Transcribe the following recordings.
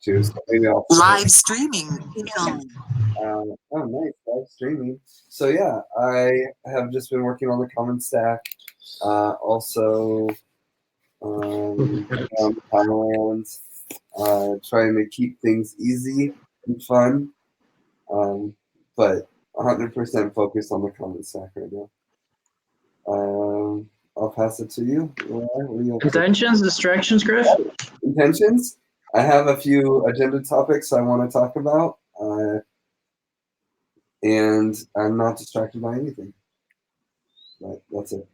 too. So maybe I'll live streaming. oh, nice, live streaming. So yeah, I have just been working on the common stack. Also, on Thailand, trying to keep things easy and fun, but 100% focused on the common stack right now. I'll pass it to you. Intentions, distractions, Griff? Intentions? I have a few agenda topics I want to talk about, and I'm not distracted by anything. But that's it.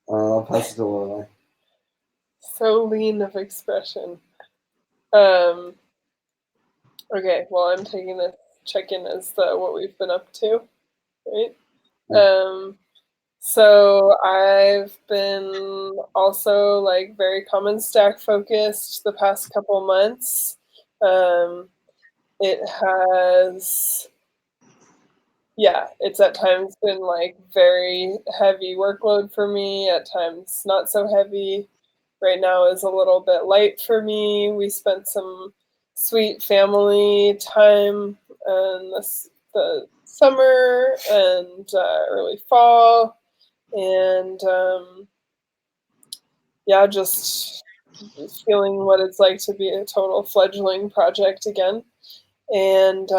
I'll pass it to Lorelai. So lean of expression. Okay, well, I'm taking this check-in as what we've been up to, right? So I've been also like very common stack focused the past couple months. It has, it's at times been like very heavy workload for me, at times not so heavy. Right now is a little bit light for me. We spent some sweet family time in the summer and early fall. And just feeling what it's like to be a total fledgling project again. And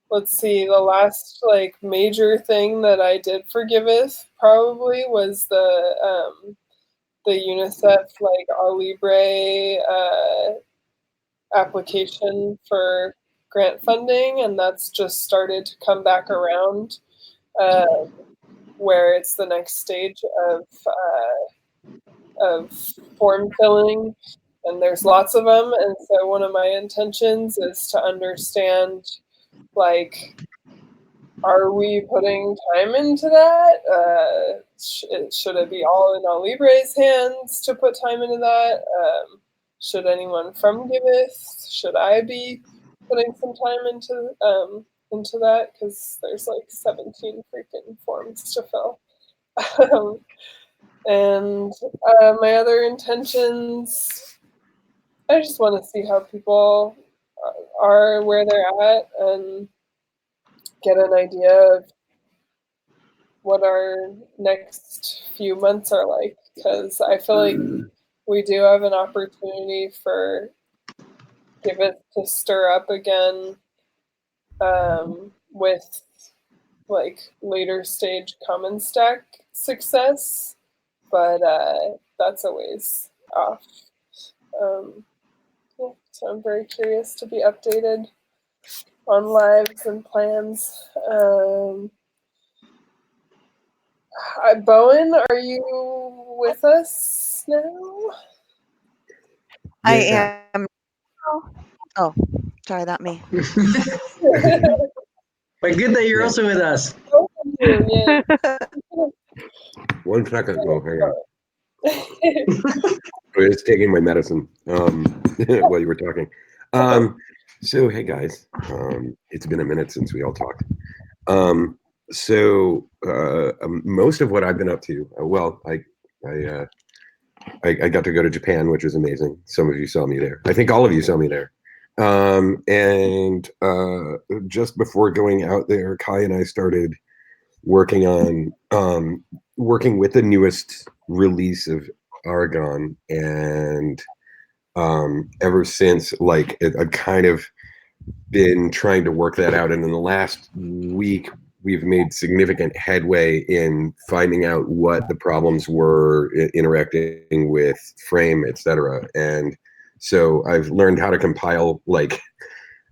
let's see, the last like major thing that I did for Giveth probably was the UNICEF like Al Libre application for grant funding, and that's just started to come back around, where it's the next stage of form filling, and there's lots of them. And so one of my intentions is to understand, like, are we putting time into that? Should it be all in Al Libre's hands to put time into that? Should anyone from Giveth? Should I be putting some time into that? Because there's like 17 freaking forms to fill. And my other intentions, I just want to see how people are, where they're at, and get an idea of what our next few months are like. Because I feel like we do have an opportunity for Giveth to stir up again, with like later stage common stack success, but that's a ways off. So I'm very curious to be updated on lives and plans. Bowen, are you with us now? I am. Oh, sorry, not me. But good that you're also with us. Yeah. One second, though. Hang on. I was taking my medicine while you were talking. So, hey, guys. It's been a minute since we all talked. Most of what I've been up to, I got to go to Japan, which was amazing. Some of you saw me there. I think all of you saw me there. And just before going out there, Kai and I started working with the newest release of Aragon, and ever since, like, I've kind of been trying to work that out. And in the last week, we've made significant headway in finding out what the problems were interacting with Frame, etc. And so I've learned how to compile, like,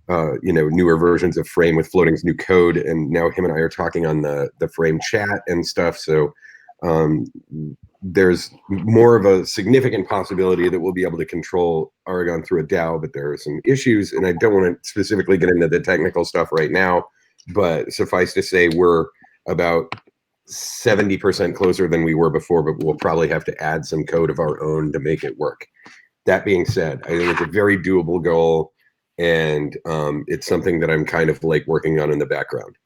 newer versions of Frame with Floating's new code, and now him and I are talking on the Frame chat and stuff. So there's more of a significant possibility that we'll be able to control Aragon through a DAO, but there are some issues, and I don't want to specifically get into the technical stuff right now, but suffice to say we're about 70% closer than we were before, but we'll probably have to add some code of our own to make it work. That being said, I think it's a very doable goal, and it's something that I'm kind of like working on in the background,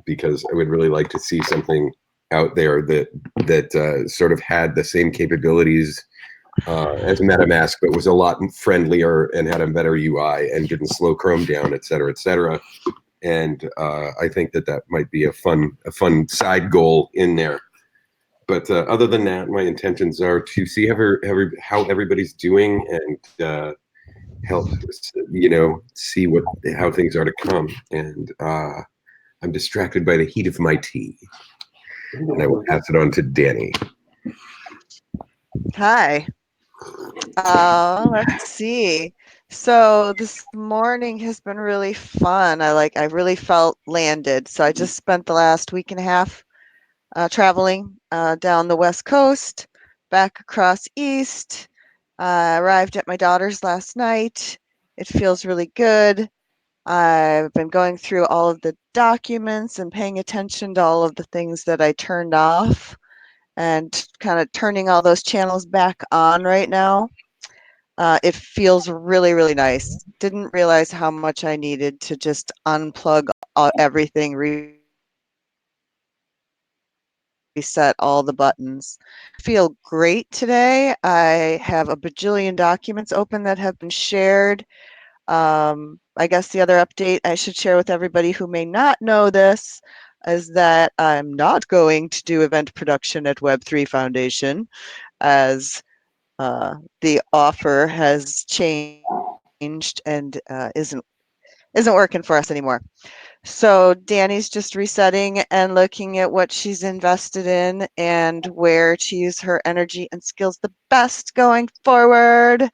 because I would really like to see something out there that sort of had the same capabilities as MetaMask, but was a lot friendlier and had a better UI and didn't slow Chrome down, et cetera, et cetera. And I think that might be a fun side goal in there. But other than that, my intentions are to see how everybody's doing and help, see how things are to come. And I'm distracted by the heat of my tea. And I will pass it on to Danny. Hi. Let's see. So this morning has been really fun. I really felt landed. So I just spent the last week and a half traveling down the West Coast, back across East. Arrived at my daughter's last night. It feels really good. I've been going through all of the documents and paying attention to all of the things that I turned off and kind of turning all those channels back on right now. It feels really, really nice. Didn't realize how much I needed to just unplug everything, reset all the buttons. Feel great today. I have a bajillion documents open that have been shared. I guess the other update I should share with everybody who may not know this is that I'm not going to do event production at Web3 Foundation, as the offer has changed and isn't working for us anymore. So Danny's just resetting and looking at what she's invested in and where to use her energy and skills the best going forward.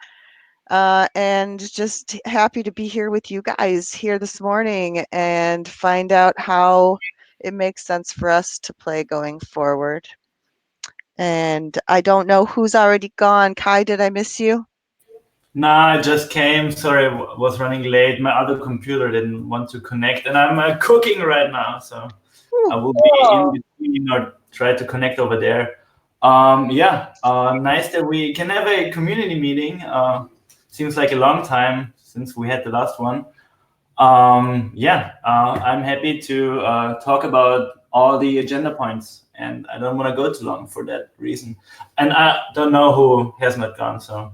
And just happy to be here with you guys here this morning and find out how it makes sense for us to play going forward. And I don't know who's already gone. Kai, did I miss you? Nah, I just came. Sorry, I was running late. My other computer didn't want to connect, and I'm cooking right now, so I will be in between or try to connect over there. Nice that we can have a community meeting. Seems like a long time since we had the last one. I'm happy to talk about all the agenda points, and I don't want to go too long for that reason. And I don't know who has not gone, so.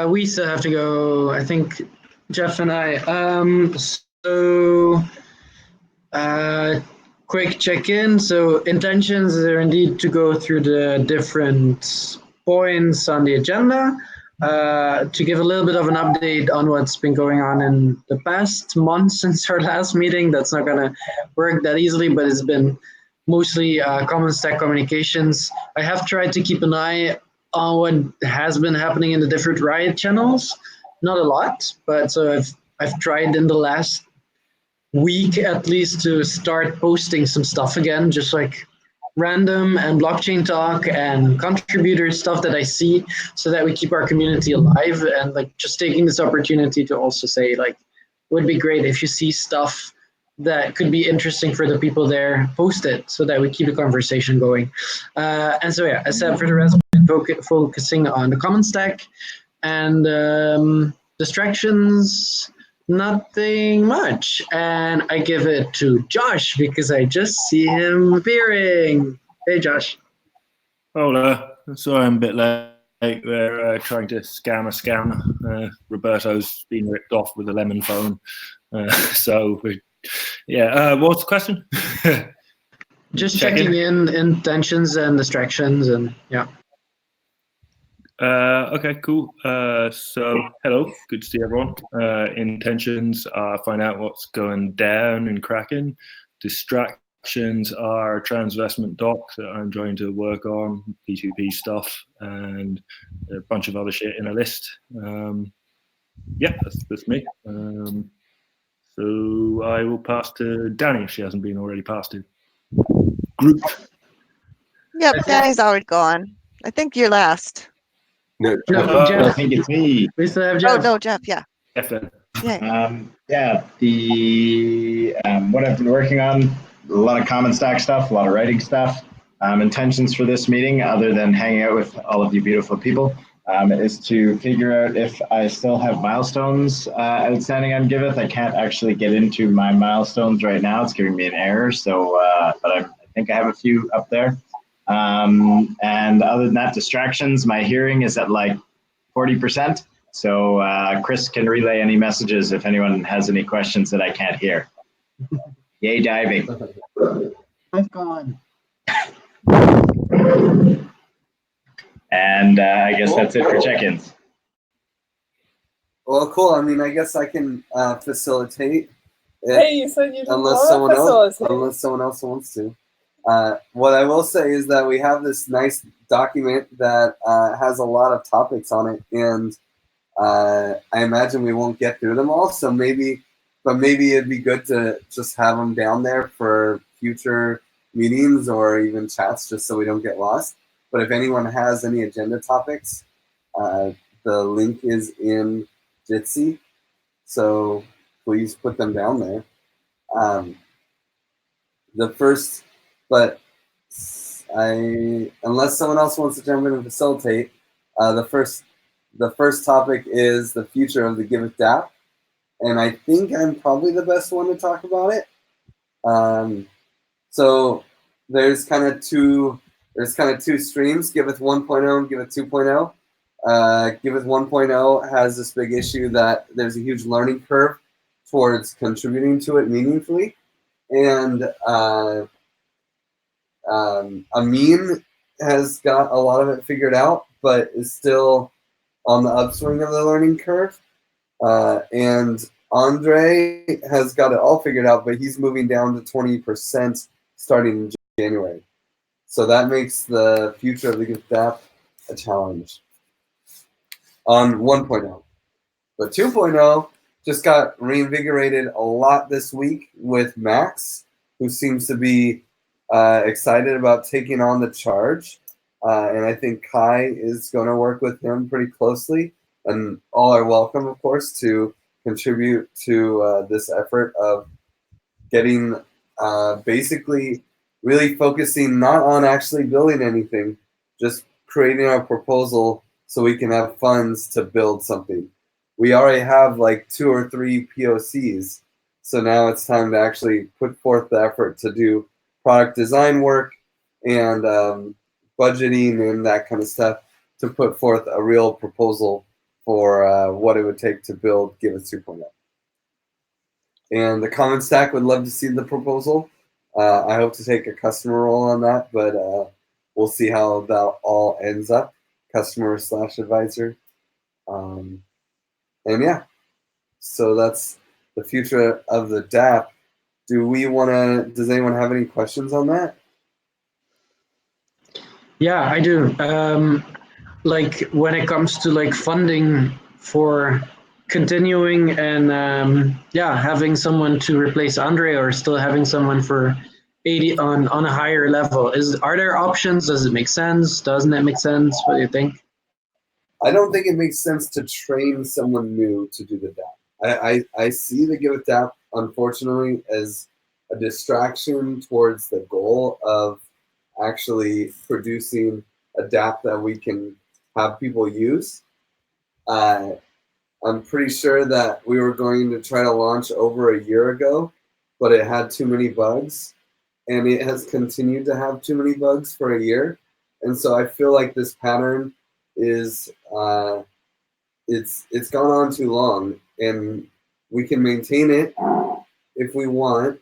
We still have to go, I think, Jeff and I. Quick check-in. So intentions are indeed to go through the different points on the agenda, to give a little bit of an update on what's been going on in the past month since our last meeting. That's not going to work that easily, but it's been mostly common stack communications. I have tried to keep an eye on what has been happening in the different Riot channels. Not a lot, but so I've tried in the last week at least to start posting some stuff again, just like random and blockchain talk and contributor stuff that I see, so that we keep our community alive. And like just taking this opportunity to also say, like, it would be great if you see stuff that could be interesting for the people there, post it so that we keep the conversation going. And so yeah, as said, for the rest, focusing on the common stack and distractions. Nothing much. And I give it to Josh because I just see him appearing. Hey, Josh. Hola. Sorry I'm a bit late. We're trying to scam a scammer. Roberto's been ripped off with a lemon phone. What's the question? Just checking in intentions and distractions and yeah. Okay, cool. Hello, good to see everyone. Intentions are find out what's going down in Kraken. Distractions are transvestment docs that I'm trying to work on, P2P stuff, and a bunch of other shit in a list. That's me. So I will pass to Danny if she hasn't been already passed to. Group. Yep, Danny's already gone. I think you're last. No, I Jeff. think it's me. We still have Jeff. Oh, no, Jeff, yeah. Jeff. What I've been working on, a lot of common stack stuff, a lot of writing stuff. Intentions for this meeting, other than hanging out with all of you beautiful people, is to figure out if I still have milestones outstanding on Giveth. I can't actually get into my milestones right now. It's giving me an error. So, but I think I have a few up there. And other than that, distractions, my hearing is at like 40%. So Chris can relay any messages if anyone has any questions that I can't hear. Yay, diving. I've gone. And I guess that's it for check-ins. Well, cool. I mean, I guess I can facilitate. Hey, you said you didn't unless want to facilitate. unless someone else wants to. What I will say is that we have this nice document that has a lot of topics on it, and I imagine we won't get through them all. So maybe it'd be good to just have them down there for future meetings or even chats, just so we don't get lost. But if anyone has any agenda topics, the link is in Jitsi, so please put them down there. The first, but unless someone else wants to jump in and facilitate, the first topic is the future of the Giveth DApp, and I think I'm probably the best one to talk about it. So there's kind of two streams: Giveth 1.0 and Giveth 2.0. Giveth 1.0 has this big issue that there's a huge learning curve towards contributing to it meaningfully, and Amin has got a lot of it figured out, but is still on the upswing of the learning curve. And Andre has got it all figured out, but he's moving down to 20% starting in January. So that makes the future of the Giveth app a challenge on 1.0. But 2.0 just got reinvigorated a lot this week with Max, who seems to be excited about taking on the charge. And I think Kai is going to work with him pretty closely. And all are welcome, of course, to contribute to this effort of getting basically really focusing not on actually building anything, just creating our proposal so we can have funds to build something. We already have like 2 or 3 POCs, so now it's time to actually put forth the effort to do product design work and budgeting and that kind of stuff to put forth a real proposal for what it would take to build Giveth 2.0. And the Common Stack would love to see the proposal. I hope to take a customer role on that, but we'll see how that all ends up, customer/advisor. And yeah, so that's the future of the DApp. Does anyone have any questions on that? Yeah, I do. Like when it comes to like funding for continuing and having someone to replace Andre or still having someone for 80 on a higher level, are there options? Does it make sense? Doesn't it make sense? What do you think? I don't think it makes sense to train someone new to do the DApp. I see the Giveth DApp, unfortunately, as a distraction towards the goal of actually producing a DApp that we can have people use. I'm pretty sure that we were going to try to launch over a year ago, but it had too many bugs, and it has continued to have too many bugs for a year. And so I feel like this pattern is it's gone on too long, and we can maintain it if we want,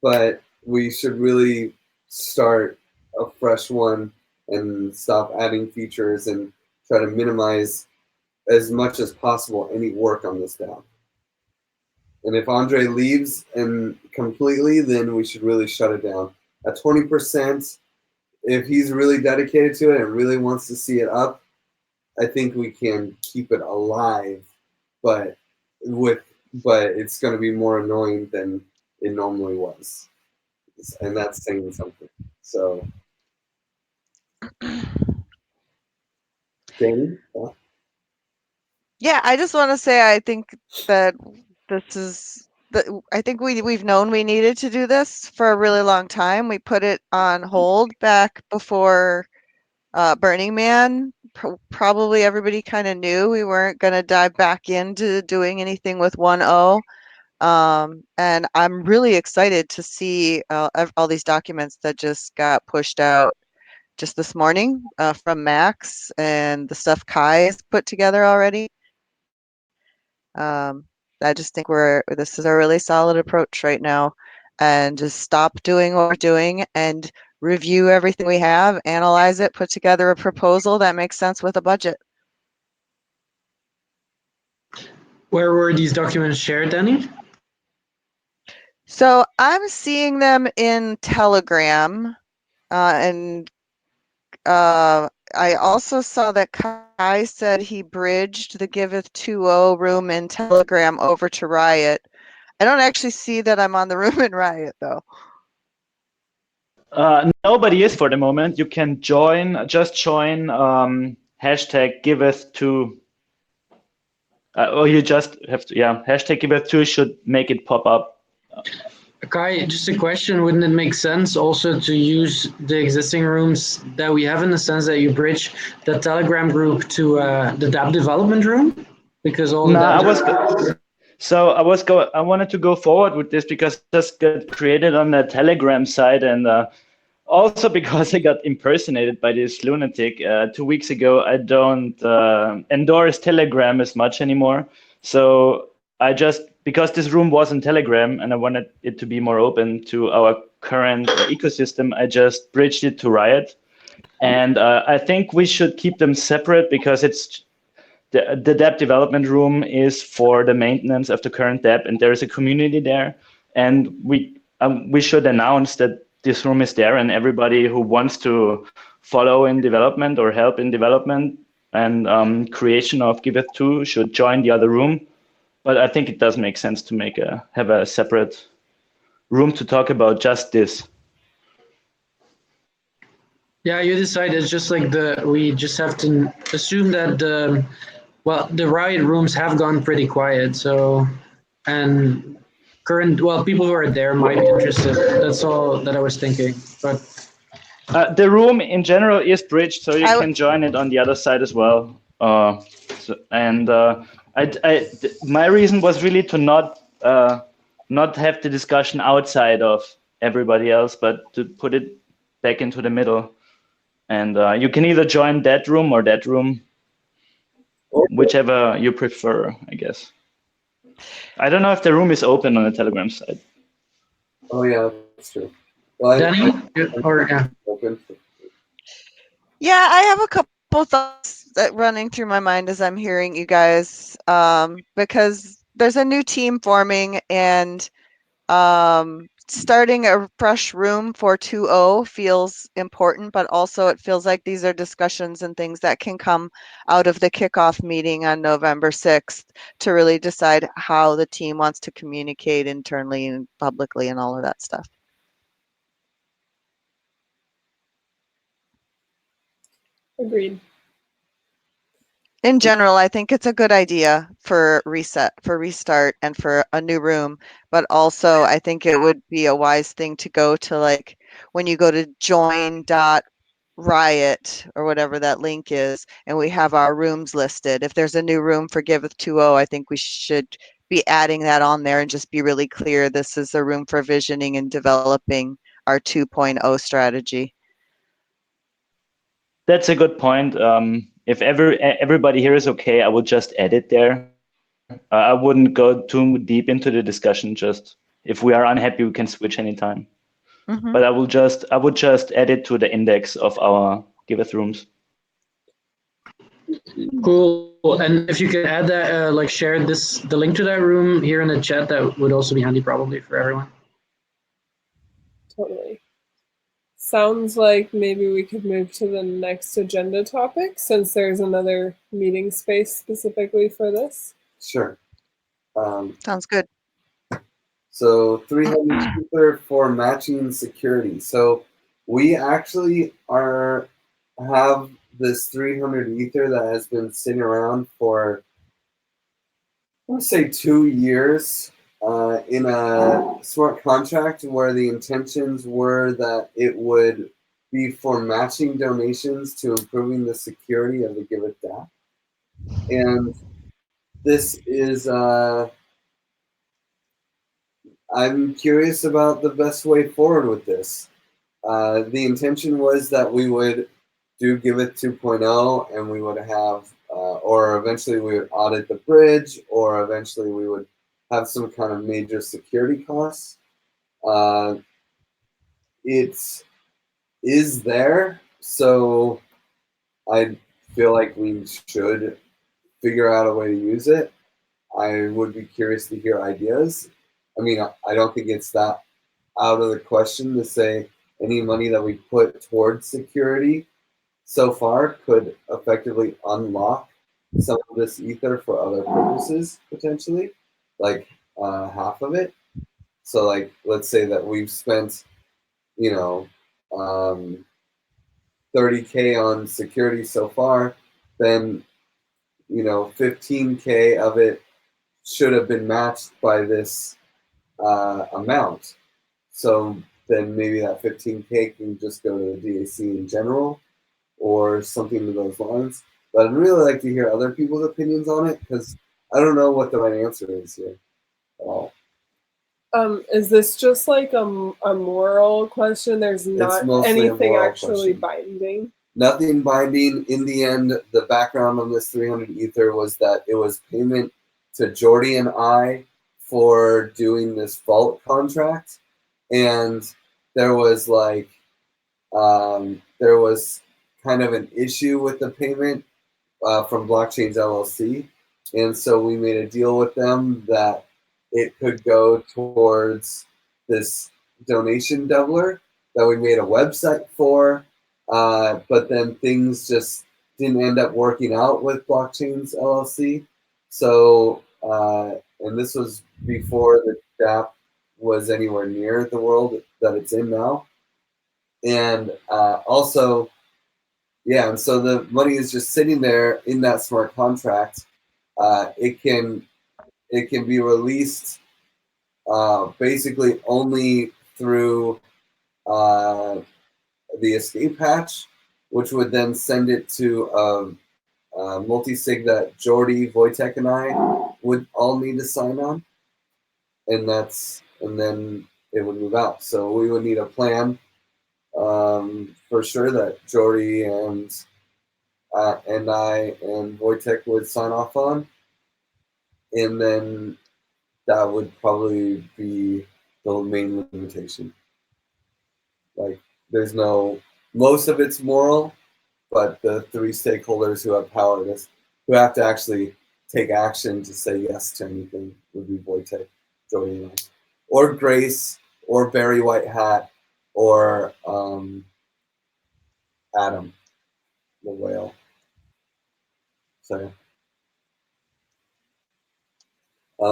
but we should really start a fresh one and stop adding features and try to minimize as much as possible any work on this DApp. And if Andre leaves and completely, then we should really shut it down. At 20%, if he's really dedicated to it and really wants to see it up, I think we can keep it alive, but it's going to be more annoying than it normally was, and that's saying something. So, Danny? Yeah, I just want to say I think that I think we've known we needed to do this for a really long time. We put it on hold back before Burning Man, probably everybody kind of knew we weren't going to dive back into doing anything with 1.0. And I'm really excited to see all these documents that just got pushed out just this morning from Max and the stuff Kai has put together already. I just think this is a really solid approach right now, and just stop doing what we're doing and review everything we have, analyze it, put together a proposal that makes sense with a budget. Where were these documents shared, Danny? So I'm seeing them in Telegram, and I also saw that Kai said he bridged the Giveth 2.0 room in Telegram over to Riot. I don't actually see that I'm on the room in Riot, though. Nobody is for the moment. You can just join hashtag Giveth2. Or you just have to, hashtag Giveth2 should make it pop up. Kai, just a question, wouldn't it make sense also to use the existing rooms that we have, in the sense that you bridge the Telegram group to the DApp development room? Because all the I wanted to go forward with this because this got created on the Telegram side, and also because I got impersonated by this lunatic 2 weeks ago. I don't endorse Telegram as much anymore. So because this room was on Telegram and I wanted it to be more open to our current ecosystem, I just bridged it to Riot. And I think we should keep them separate, because it's the DApp development room is for the maintenance of the current DApp, and there is a community there. And we should announce that this room is there, and everybody who wants to follow in development or help in development and creation of Giveth 2 should join the other room. But I think it does make sense to have a separate room to talk about just this. Yeah, you decide. It's just like we just have to assume that the Riot rooms have gone pretty quiet. So, and people who are there might be interested. That's all that I was thinking. But the room in general is bridged, so you can join it on the other side as well. My reason was really to not have the discussion outside of everybody else, but to put it back into the middle. And you can either join that room or that room, whichever you prefer, I guess. I don't know if the room is open on the Telegram side. Oh yeah, that's true. Well, Danny, open. Yeah, I have a couple thoughts that running through my mind as I'm hearing you guys, because there's a new team forming, and starting a fresh room for 2.0 feels important, but also it feels like these are discussions and things that can come out of the kickoff meeting on November 6th to really decide how the team wants to communicate internally and publicly and all of that stuff. Agreed. In general, I think it's a good idea for restart, and for a new room. But also, I think it would be a wise thing to go to, like, when you go to join.riot or whatever that link is, and we have our rooms listed. If there's a new room for Giveth 2.0, I think we should be adding that on there and just be really clear. This is a room for visioning and developing our 2.0 strategy. That's a good point. If everybody here is okay, I would just edit there. I wouldn't go too deep into the discussion. Just if we are unhappy, we can switch anytime. Mm-hmm. But I would just edit to the index of our Giveth rooms. Cool. And if you could add that, share the link to that room here in the chat, that would also be handy probably for everyone. Totally. Sounds like maybe we could move to the next agenda topic, since there's another meeting space specifically for this. Sure. Sounds good. So 300 Ether for matching security. So we actually have this 300 Ether that has been sitting around for, I want to say, 2 years in a smart contract, where the intentions were that it would be for matching donations to improving the security of the Giveth DApp. And this is, I'm curious about the best way forward with this. The intention was that we would do Giveth 2.0 and we would have, or eventually we would audit the bridge, or eventually we would have some kind of major security costs. It is there, so I feel like we should figure out a way to use it. I would be curious to hear ideas. I mean, I don't think it's that out of the question to say any money that we put towards security so far could effectively unlock some of this ether for other purposes, potentially, like half of it. So, like, let's say that we've spent, you know, 30K on security so far, then, 15K of it should have been matched by this amount. So then maybe that 15K can just go to the DAC in general or something to those lines. But I'd really like to hear other people's opinions on it because I don't know what the right answer is here at all. Is this just like a moral question? There's not anything actually binding? Nothing binding. In the end, the background on this 300 Ether was that it was payment to Jordy and I for doing this vault contract. And there was there was kind of an issue with the payment from Blockchains LLC. And so we made a deal with them that it could go towards this donation doubler that we made a website for. But then things just didn't end up working out with Blockchains LLC. So, and this was before the DApp was anywhere near the world that it's in now. And also, yeah, and so the money is just sitting there in that smart contract. It can be released basically only through the escape hatch, which would then send it to a multi-sig that Jordy, Wojtek, and I would all need to sign on, and then it would move out. So we would need a plan for sure that Jordy and I and Wojtek would sign off on, and then that would probably be the main limitation. Like, there's no, most of it's moral, but the three stakeholders who have power, who have to actually take action to say yes to anything would be Wojtek, Jordy, and I. Or Grace, or Barry White Hat, or Adam, the whale. So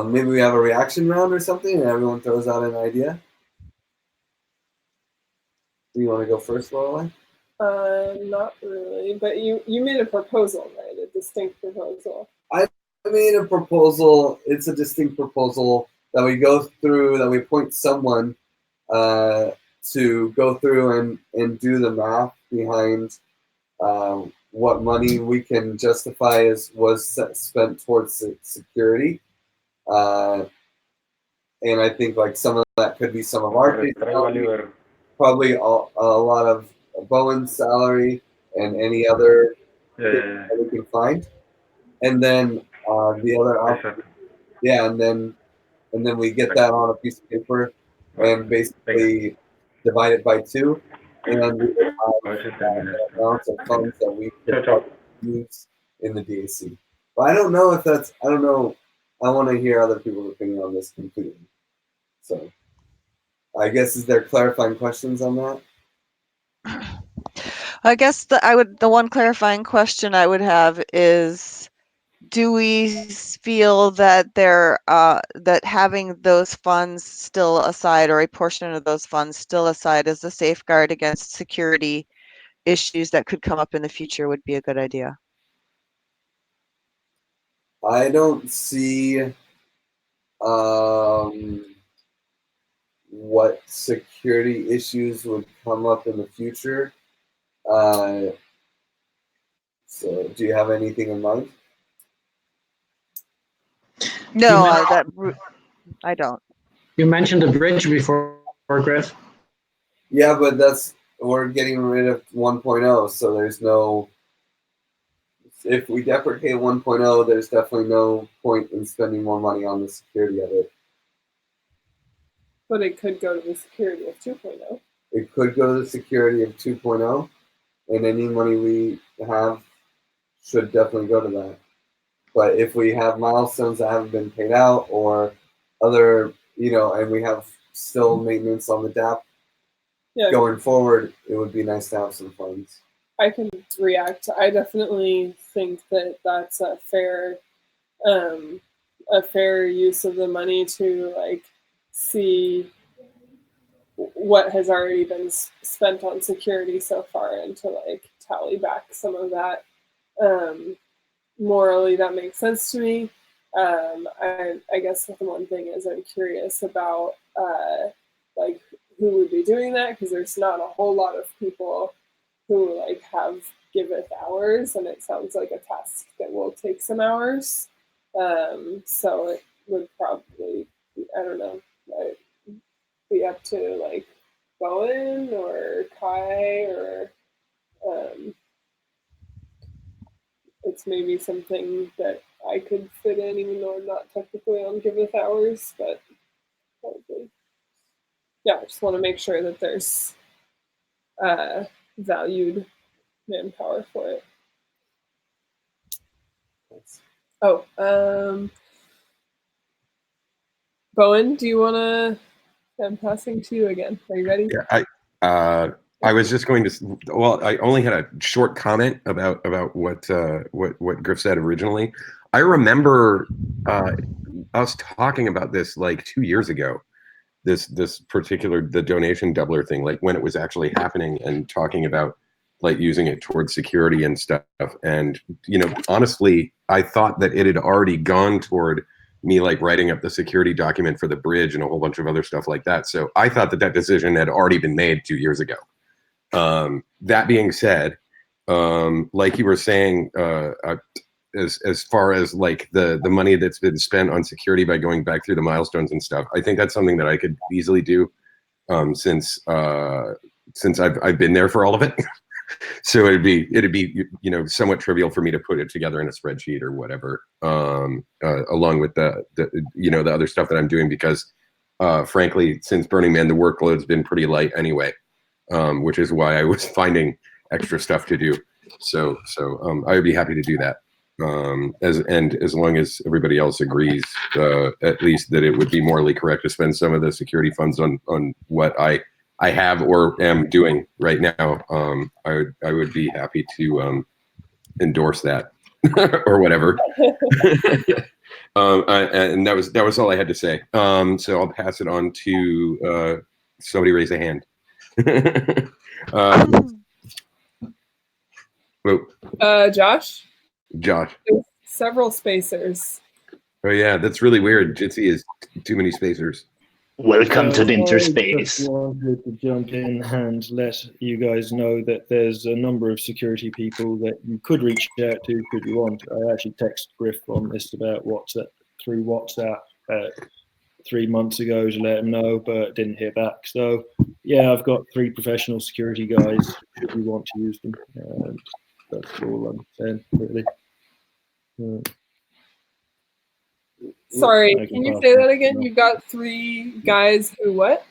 maybe we have a reaction round or something, and everyone throws out an idea. Do you want to go first, Lorelai? Not really, but you made a proposal, right? A distinct proposal. I made a proposal. It's a distinct proposal that we go through, that we appoint someone to go through and do the math behind what money we can justify was spent towards security. And I think like some of that could be some of our salary, probably a lot of Bowen's salary and any other thing that we can find. And then the other option, yeah, and then we get that on a piece of paper and basically divide it by 2, and we would have amounts of funds that we could use in the DAC. But I don't know if that's, I don't know. I want to hear other people's opinion on this completely. So I guess, is there clarifying questions on that? I guess the one clarifying question I would have is, do we feel that that having those funds still aside, or a portion of those funds still aside, as a safeguard against security issues that could come up in the future would be a good idea? I don't see what security issues would come up in the future. So, do you have anything in mind? No, I don't. You mentioned the bridge before, Griff. Yeah, but we're getting rid of 1.0, so there's no. If we deprecate 1.0, there's definitely no point in spending more money on the security of it. But it could go to the security of 2.0. It could go to the security of 2.0, and any money we have should definitely go to that. But if we have milestones that haven't been paid out or other, and we have still maintenance on the DAP going forward, it would be nice to have some funds. I can react. I definitely think that that's a fair use of the money to see what has already been spent on security so far and to tally back some of that. Morally, that makes sense to me. I guess the one thing is I'm curious about who would be doing that, because there's not a whole lot of people who have Giveth hours, and it sounds like a task that will take some hours. So it would probably, I don't know, be up to Bowen or Kai, or it's maybe something that I could fit in, even though I'm not technically on Giveth hours, but probably. Yeah, I just want to make sure that there's valued manpower for it. Oh, Bowen, do you want to? I'm passing to you again. Are you ready? Yeah, I was just going to. Well, I only had a short comment about what Griff said originally. I remember us talking about this like 2 years ago. This particular the donation doubler thing, like when it was actually happening, and talking about like using it towards security and stuff. And honestly, I thought that it had already gone toward me like writing up the security document for the bridge and a whole bunch of other stuff like that. So I thought that decision had already been made 2 years ago. That being said, like you were saying, as far as like the money that's been spent on security by going back through the milestones and stuff, I think that's something that I could easily do, since I've been there for all of it. So it'd be somewhat trivial for me to put it together in a spreadsheet or whatever, along with the other stuff that I'm doing, because frankly, since Burning Man, the workload's been pretty light anyway, which is why I was finding extra stuff to do. So I would be happy to do that, as long as everybody else agrees, at least that it would be morally correct to spend some of the security funds on what I have or am doing right now. I would be happy to endorse that or whatever. And that was all I had to say. So I'll pass it on to somebody raise a hand. Josh. Josh. There's several spacers. Oh yeah, that's really weird. Jitsi is too many spacers. Welcome to the I interspace. just wanted to jump in and let you guys know that there's a number of security people that you could reach out to should you want. I actually texted Griff on this about through WhatsApp 3 months ago to let him know, but didn't hear back. So yeah, I've got 3 professional security guys should you want to use them. And that's all I'm saying, really. Sorry, can you say that again? You've got 3 guys who what?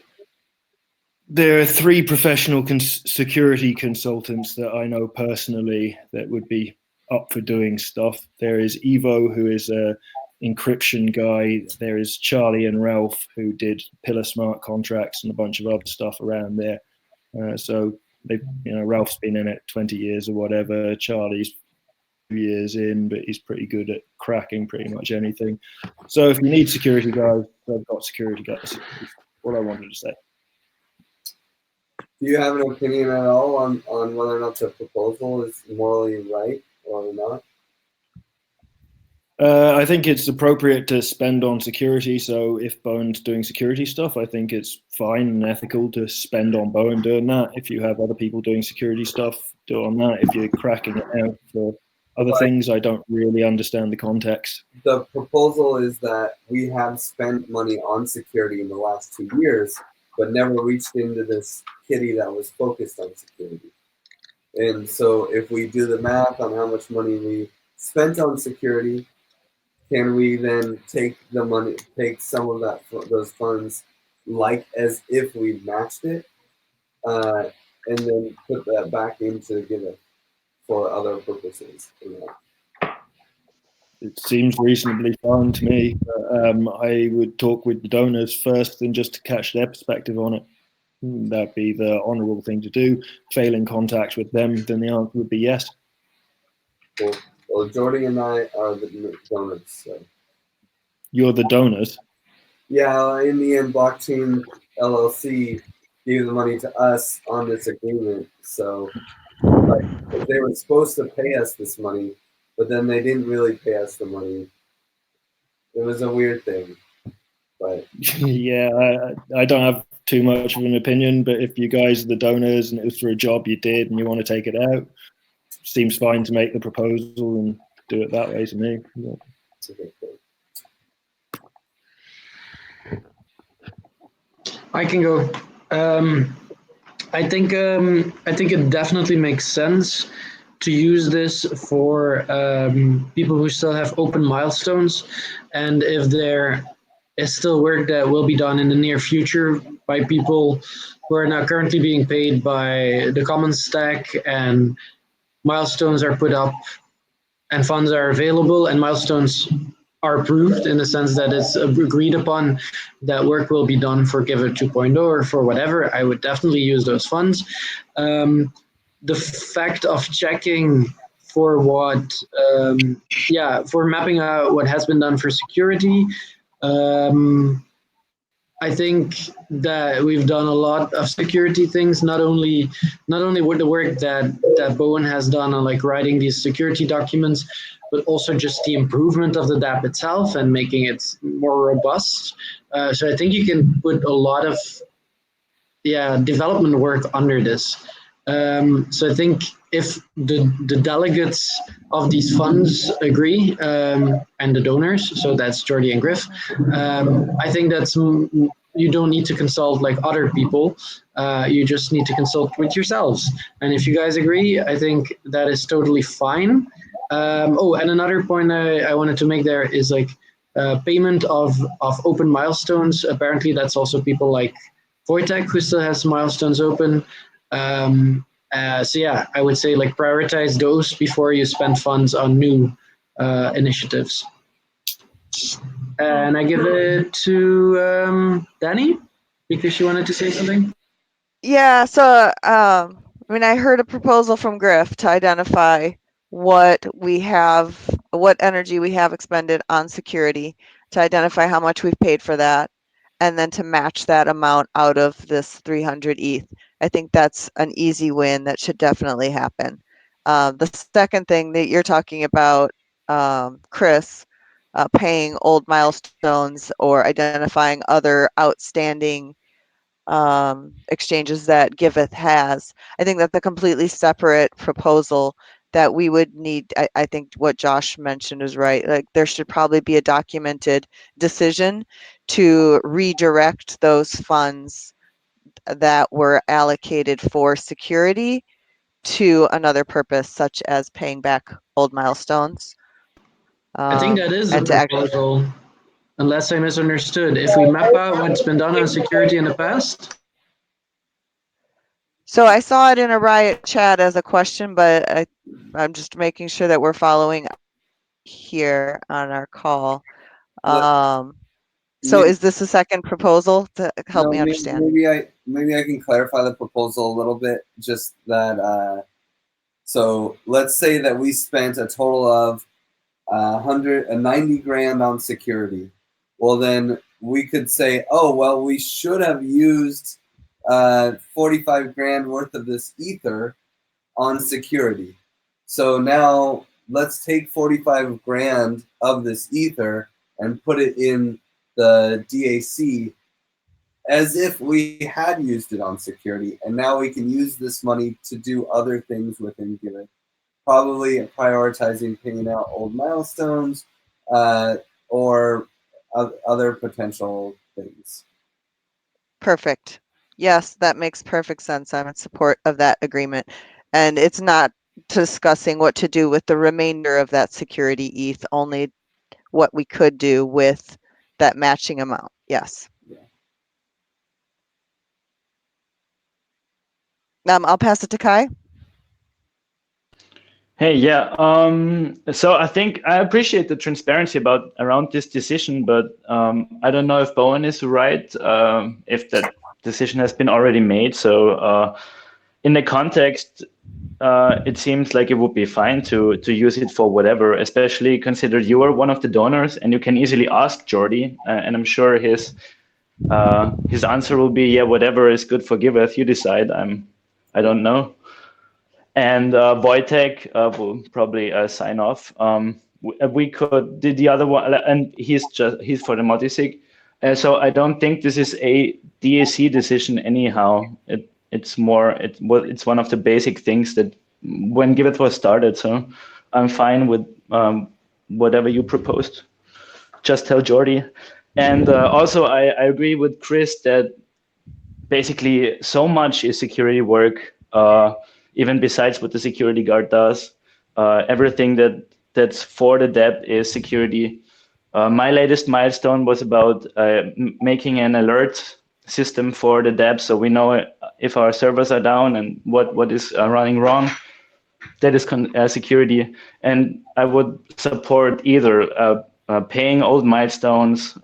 There are 3 professional security consultants that I know personally that would be up for doing stuff. There is Evo, who is a encryption guy. There is Charlie and Ralph, who did Pillar Smart contracts and a bunch of other stuff around there. So they, Ralph's been in it 20 years or whatever. Charlie's years in, but he's pretty good at cracking pretty much anything. So if you need security guys, I've got security guys. That's all I wanted to say. Do you have an opinion at all on whether or not the proposal is morally right or not? I think it's appropriate to spend on security. So if Bowen's doing security stuff, I think it's fine and ethical to spend on Bowen doing that. If you have other people doing security stuff, do it on that. If you're cracking it out for other things, I don't really understand the context. The proposal is that we have spent money on security in the last 2 years, but never reached into this kitty that was focused on security. And so if we do the math on how much money we spent on security, can we then take the money, take some of those funds, like as if we matched it, and then put that back into Giveth for other purposes? It seems reasonably fine to me. I would talk with the donors first and just to catch their perspective on it. That'd be the honourable thing to do. Failing contact with them, then the answer would be yes. Cool. Well, Jordy and I are the donors. So. You're the donors? Yeah, in the end, Blockchain LLC gave the money to us on this agreement. So they were supposed to pay us this money, but then they didn't really pay us the money. It was a weird thing. But yeah, I don't have too much of an opinion, but if you guys are the donors and it was for a job you did and you want to take it out, seems fine to make the proposal and do it that way to me. Yeah. I can go. I think it definitely makes sense to use this for people who still have open milestones, and if there is still work that will be done in the near future by people who are now currently being paid by the common stack, and milestones are put up and funds are available and milestones are approved in the sense that it's agreed upon that work will be done for Giveth 2.0 or for whatever, I would definitely use those funds. The fact of checking for what, for mapping out what has been done for security, I think that we've done a lot of security things, not only with the work that Bowen has done on like writing these security documents, but also just the improvement of the DApp itself and making it more robust. So I think you can put a lot of development work under this. So I think if the delegates of these funds agree and the donors, so that's Jordy and Griff, I think that's you don't need to consult like other people. You just need to consult with yourselves. And if you guys agree, I think that is totally fine. And another point I wanted to make there is like payment of open milestones. Apparently, that's also people like Wojtek, who still has milestones open. So yeah, I would say like prioritize those before you spend funds on new initiatives. And I give it to Danny because she wanted to say something. Yeah, so I mean, I heard a proposal from Griff to identify what energy we have expended on security, to identify how much we've paid for that, and then to match that amount out of this 300 ETH. I think that's an easy win that should definitely happen. The second thing that you're talking about, Chris, paying old milestones or identifying other outstanding exchanges that Giveth has. I think that's a completely separate proposal that we would need. I think what Josh mentioned is right. Like there should probably be a documented decision to redirect those funds that were allocated for security to another purpose, such as paying back old milestones. I think that is the proposal, unless I misunderstood. If we map out what's been done on security in the past. So I saw it in a Riot chat as a question, but I'm just making sure that we're following here on our call. So is this a second proposal to help me understand? Maybe I can clarify the proposal a little bit. Just that. So let's say that we spent a total of 90 grand on security. Well, then we could say, oh, well, we should have used 45 grand worth of this ether on security. So now let's take 45 grand of this ether and put it in the DAC as if we had used it on security, and now we can use this money to do other things within Giveth. Probably prioritizing paying out old milestones or other potential things. Perfect. Yes, that makes perfect sense. I'm in support of that agreement. And it's not discussing what to do with the remainder of that security ETH, only what we could do with that matching amount. Yes. Yeah. I'll pass it to Kai. Hey, yeah. So I think I appreciate the transparency around this decision, but I don't know if Bowen is right, if that decision has been already made. So in the context, it seems like it would be fine to use it for whatever, especially consider you are one of the donors and you can easily ask Jordy, and I'm sure his answer will be, yeah, whatever is good for Giveth, you decide. I don't know. And Wojtek will probably sign off. We could the other one, and he's for the multisig. So I don't think this is a DAC decision anyhow. It's one of the basic things that when Giveth was started. So I'm fine with whatever you proposed. Just tell Jordy. And also I agree with Chris that basically so much is security work, even besides what the security guard does. Everything that's for the debt is security. My latest milestone was about making an alert system for the debt, so we know if our servers are down and what is running wrong. That is security, and I would support either paying old milestones,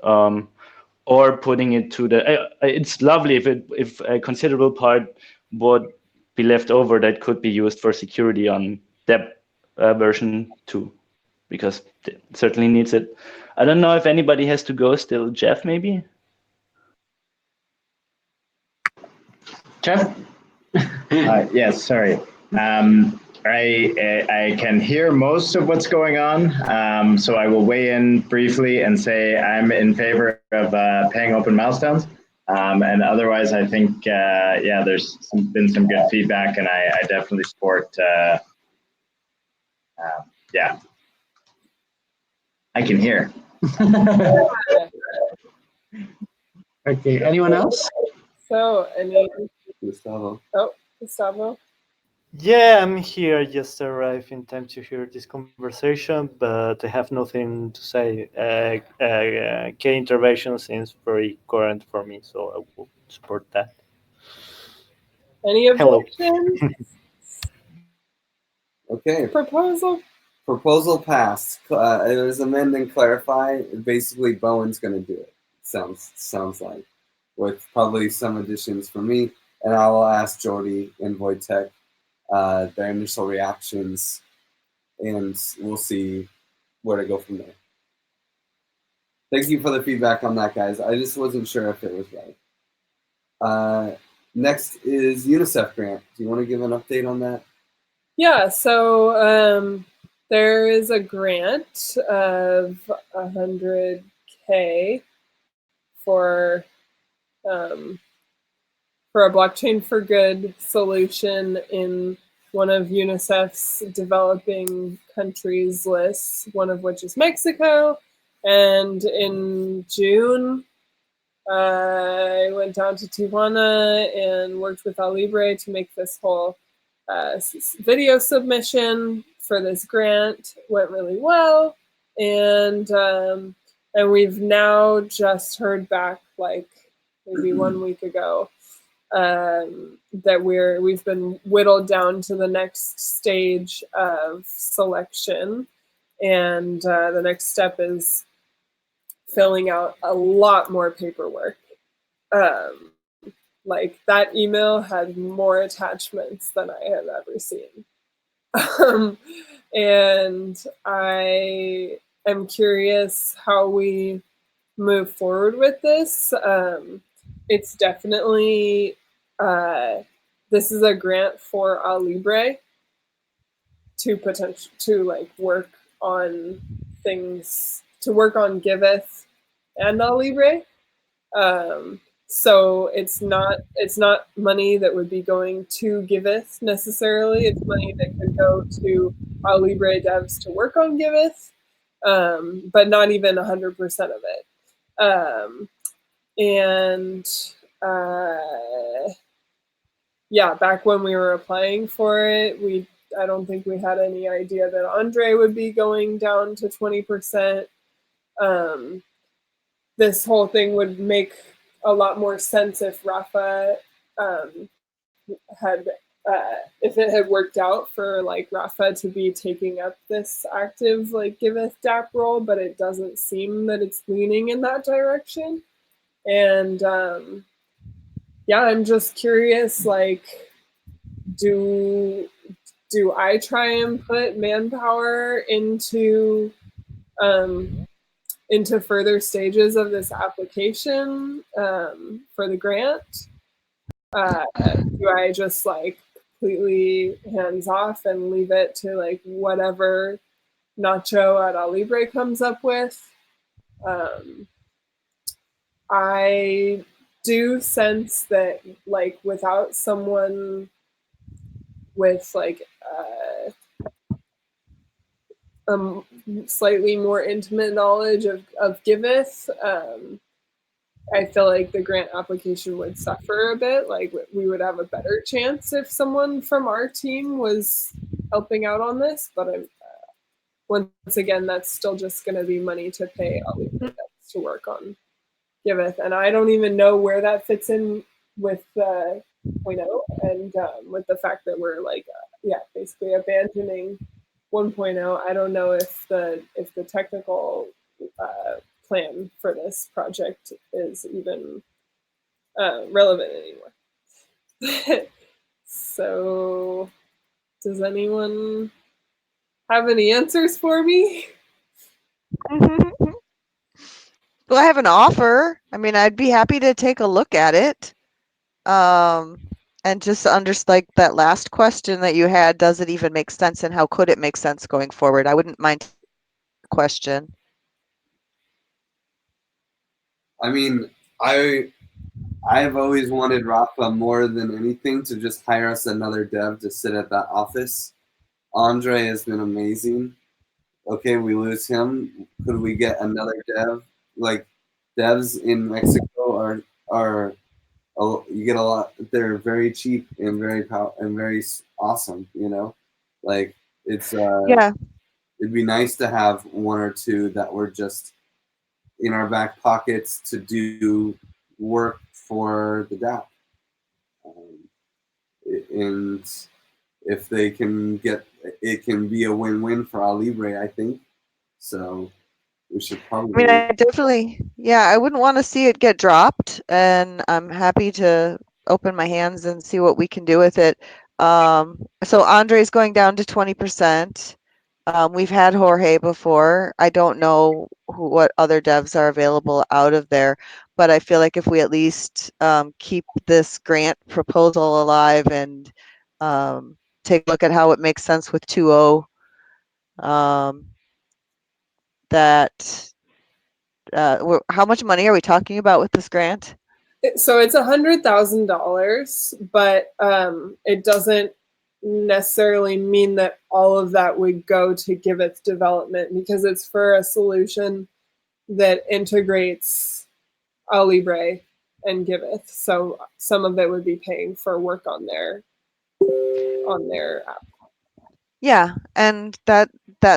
or putting it to the. It's lovely if a considerable part would be left over that could be used for security on DEP version 2, because it certainly needs it. I don't know if anybody has to go still. Jeff, maybe? Jeff? Yes, sorry. I can hear most of what's going on, so I will weigh in briefly and say I'm in favor of paying open milestones. And otherwise, I think, yeah, there's been some good feedback, and I definitely support, yeah. I can hear. Okay, anyone else? So, Gustavo. Oh, Gustavo. Yeah, I'm here. Just arrived in time to hear this conversation, but I have nothing to say. K intervention seems very current for me, so I will support that. Any Hello. objections? Okay. Proposal passed. It was amend and clarify. Basically, Bowen's going to do it. Sounds like, with probably some additions from me, and I will ask Jordy and Wojtek their initial reactions, and we'll see where to go from there. Thank you for the feedback on that, guys. I just wasn't sure if it was right. Next is UNICEF grant. Do you want to give an update on that? Yeah, so there is a grant of 100K for a blockchain for good solution in one of UNICEF's developing countries lists, one of which is Mexico. And in June, I went down to Tijuana and worked with Libre to make this whole video submission for this grant. Went really well, and we've now just heard back, like maybe 1 week ago, that we've been whittled down to the next stage of selection, and the next step is filling out a lot more paperwork. Like that email had more attachments than I have ever seen. And I am curious how we move forward with this. It's definitely, this is a grant for Libre. like work on things, to work on Giveth and Libre. So it's not money that would be going to Giveth necessarily. It's money that could go to Libre devs to work on Giveth, but not even 100% of it. And yeah, back when we were applying for it, I don't think we had any idea that Andre would be going down to 20%. This whole thing would make a lot more sense if Rafa had, if it had worked out for like Rafa to be taking up this active like Giveth DApp role, but it doesn't seem that it's leaning in that direction. And yeah, I'm just curious, like, do I try and put manpower into further stages of this application for the grant? Do I just like completely hands off and leave it to like whatever Nacho at Libre comes up with? I do sense that like without someone with like slightly more intimate knowledge of Giveth, I feel like the grant application would suffer a bit. Like we would have a better chance if someone from our team was helping out on this. But once again, that's still just going to be money to pay to work on Giveth, and I don't even know where that fits in with 0.0 and with the fact that we're like basically abandoning 1.0. I don't know if the technical plan for this project is even relevant anymore. So does anyone have any answers for me? Well, I have an offer. I mean, I'd be happy to take a look at it. And just like that last question that you had, does it even make sense and how could it make sense going forward? I wouldn't mind the question. I mean, I've always wanted Rafa more than anything to just hire us another dev to sit at that office. Andre has been amazing. Okay, we lose him. Could we get another dev? Like devs in Mexico are you get a lot. They're very cheap and very awesome. You know, like it's Yeah. It'd be nice to have one or two that were just in our back pockets to do work for the DApp. And if they can get, it can be a win-win for Libre, I think. So we should probably. I mean, I definitely, I wouldn't want to see it get dropped, and I'm happy to open my hands and see what we can do with it. So Andre's going down to 20%. We've had Jorge before. I don't know what other devs are available out of there, but I feel like if we at least keep this grant proposal alive and take a look at how it makes sense with 2.0, that how much money are we talking about with this grant? So it's $100,000, but it doesn't necessarily mean that all of that would go to Giveth development because it's for a solution that integrates Libre and Giveth. So some of it would be paying for work on their app. Yeah, and that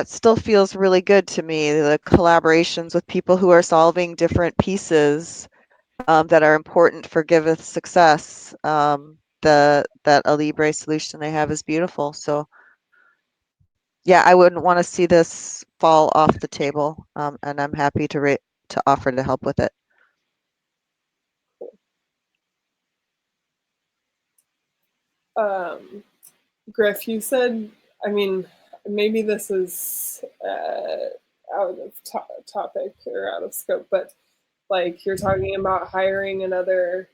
still feels really good to me. The collaborations with people who are solving different pieces that are important for Giveth's success. That Libre solution they have is beautiful. So yeah, I wouldn't want to see this fall off the table, and I'm happy to offer to help with it. Griff, you said, I mean, maybe this is out of topic or out of scope, but like you're talking about hiring another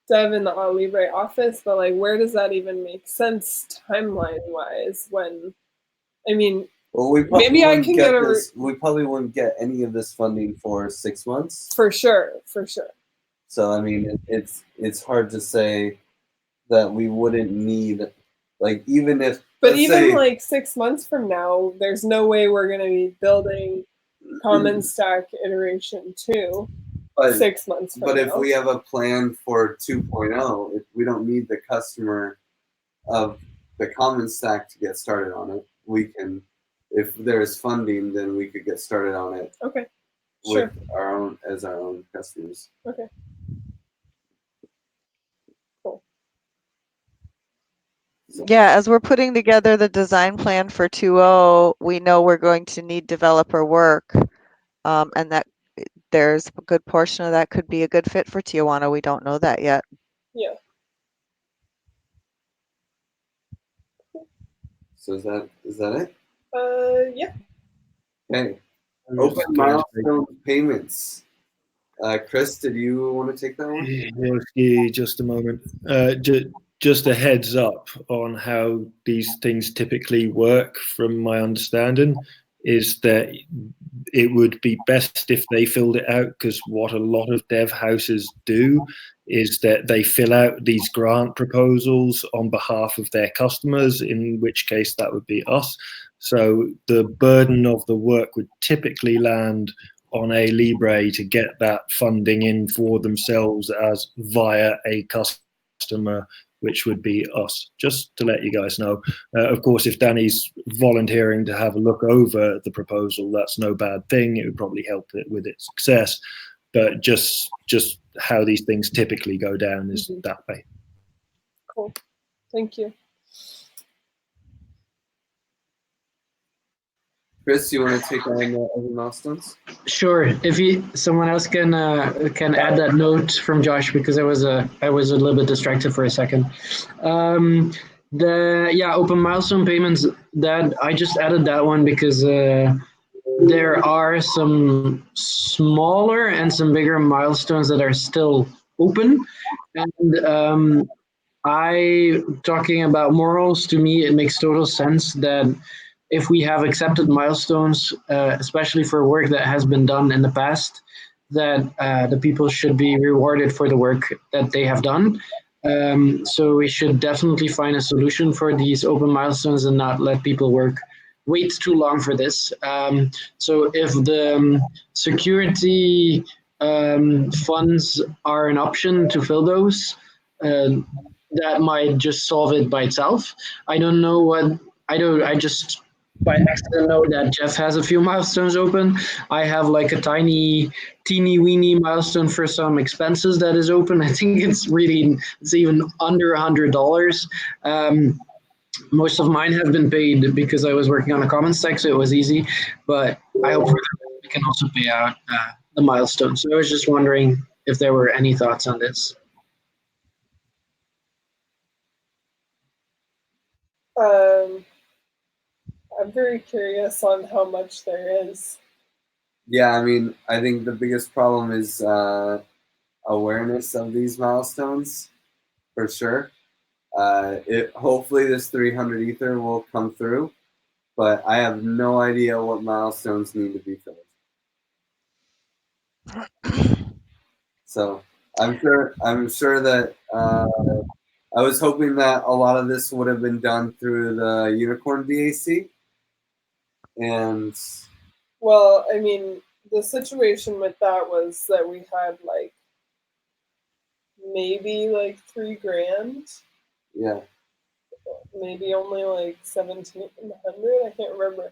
dev in the Libre office, but like where does that even make sense timeline wise when I mean, Well, we probably maybe I wouldn't can get get a this. We probably wouldn't get any of this funding for 6 months. for sure. So I mean, it's hard to say that we wouldn't need, like, even if. But let's even say, like 6 months from now, there's no way we're going to be building Common Stack iteration 2 but, 6 months from but now. if we have a plan for 2.0, if we don't need the customer of the Common Stack to get started on it, we can. If there is funding, then we could get started on it. Okay. With Sure. our own customers. Okay. Cool. Yeah, as we're putting together the design plan for 2.0, we know we're going to need developer work, and that there's a good portion of that could be a good fit for Tijuana. We don't know that yet. Yeah. So is that it? Yeah. Okay. Open milestone payments. Chris, did you want to take that one? Yeah, just a moment. Just a heads up on how these things typically work, from my understanding, is that it would be best if they filled it out, because what a lot of dev houses do is that they fill out these grant proposals on behalf of their customers, in which case that would be us. So the burden of the work would typically land on a Libre to get that funding in for themselves as via a customer, which would be us, just to let you guys know. Of course, if Danny's volunteering to have a look over the proposal, that's no bad thing. It would probably help it with its success. But just how these things typically go down is that way. Cool. Thank you. Chris, you want to take on the other milestones? Sure. If someone else can add that note from Josh, because I was a little bit distracted for a second. Open milestone payments, that I just added that one because there are some smaller and some bigger milestones that are still open, and talking about morals, to me it makes total sense that if we have accepted milestones, especially for work that has been done in the past, that the people should be rewarded for the work that they have done. So we should definitely find a solution for these open milestones and not let people wait too long for this. So if the security funds are an option to fill those, that might just solve it by itself. I don't know what I just by accident know that Jeff has a few milestones open. I have like a teeny weeny milestone for some expenses that is open. I think it's even under $100. Most of mine have been paid because I was working on a common stack, so it was easy. But I hope we can also pay out the milestone. So I was just wondering if there were any thoughts on this. I'm very curious on how much there is. Yeah, I mean, I think the biggest problem is awareness of these milestones, for sure. Hopefully this 300 Ether will come through, but I have no idea what milestones need to be filled. So I'm sure that I was hoping that a lot of this would have been done through the Unicorn DAC. And well, I mean, the situation with that was that we had like maybe like $3,000. Yeah. Maybe only like 1,700. I can't remember.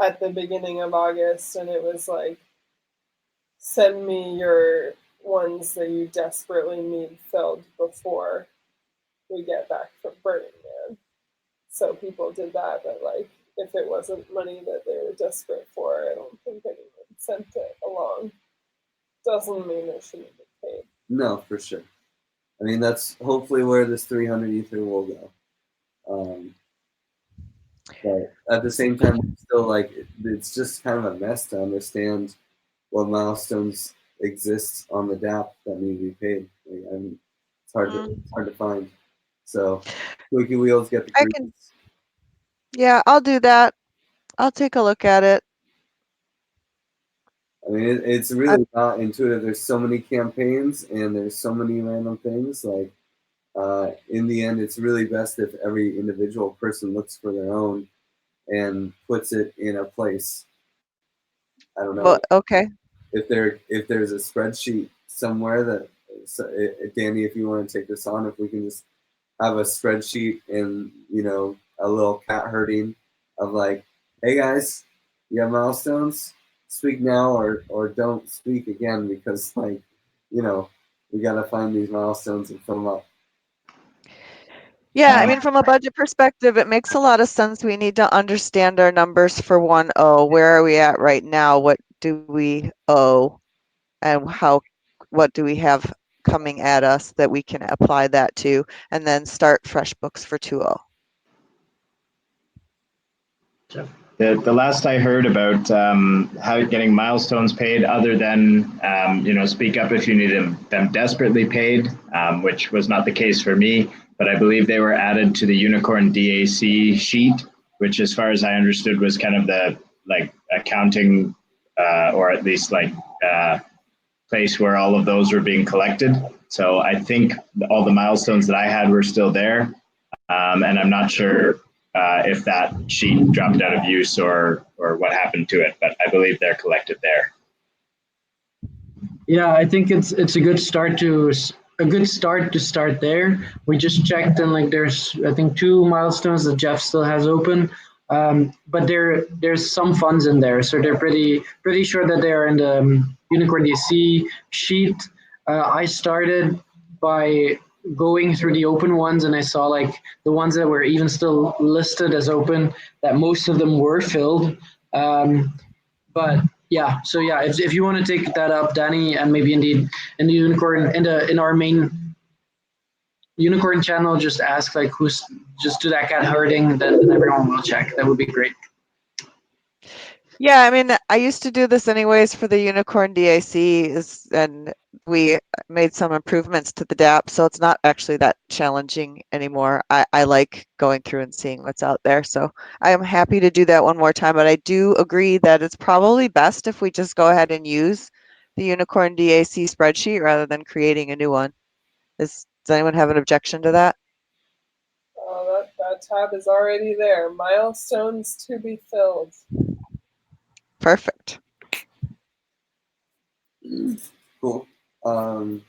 At the beginning of August, and it was like, send me your ones that you desperately need filled before we get back from Burning Man. So people did that, but like if it wasn't money that they were desperate for, I don't think anyone sent it along. Doesn't mean it shouldn't be paid. No, for sure. I mean, that's hopefully where this 300 Ether will go. But at the same time, it's still like it's just kind of a mess to understand what milestones exist on the DApp that need to be paid. Like, it's hard to find. So, Squeaky Wheels get the grease. Yeah, I'll do that. I'll take a look at it. I mean, it's really not intuitive. There's so many campaigns and there's so many random things. Like, in the end, it's really best if every individual person looks for their own and puts it in a place. I don't know. Well, okay. If there's a spreadsheet somewhere that, Danny, if you want to take this on, if we can just have a spreadsheet and, you know, a little cat herding of like, hey guys, you have milestones, speak now or don't speak again, because, like, you know, we got to find these milestones and fill them up. Yeah, I mean, from a budget perspective, it makes a lot of sense. We need to understand our numbers for 1.0. Where are we at right now? What do we owe? And what do we have coming at us that we can apply that to, and then start fresh books for 2.0. The last I heard about how getting milestones paid, other than speak up if you need them desperately paid, which was not the case for me, but I believe they were added to the Unicorn DAC sheet, which, as far as I understood, was kind of the accounting or at least place where all of those were being collected. So I think all the milestones that I had were still there, and I'm not sure if that sheet dropped out of use or what happened to it, but I believe they're collected there. Yeah, I think it's a good start to start there. We just checked, and there's, I think, 2 milestones that Jeff still has open, but there's some funds in there, so they're pretty sure that they're in the Unicorn DC sheet. I started by going through the open ones, and I saw the ones that were even still listed as open, that most of them were filled. But yeah, so yeah, if you want to take that up, Danny, and maybe indeed in the Unicorn, in our main Unicorn channel, just ask who's, just do that cat herding, then everyone will check. That would be great. Yeah, I mean, I used to do this anyways for the Unicorn DAC, and we made some improvements to the DAP, so it's not actually that challenging anymore. I like going through and seeing what's out there, so I am happy to do that one more time, but I do agree that it's probably best if we just go ahead and use the Unicorn DAC spreadsheet rather than creating a new one. Does anyone have an objection to that? That tab is already there. Milestones to be filled. Perfect. Cool. Let's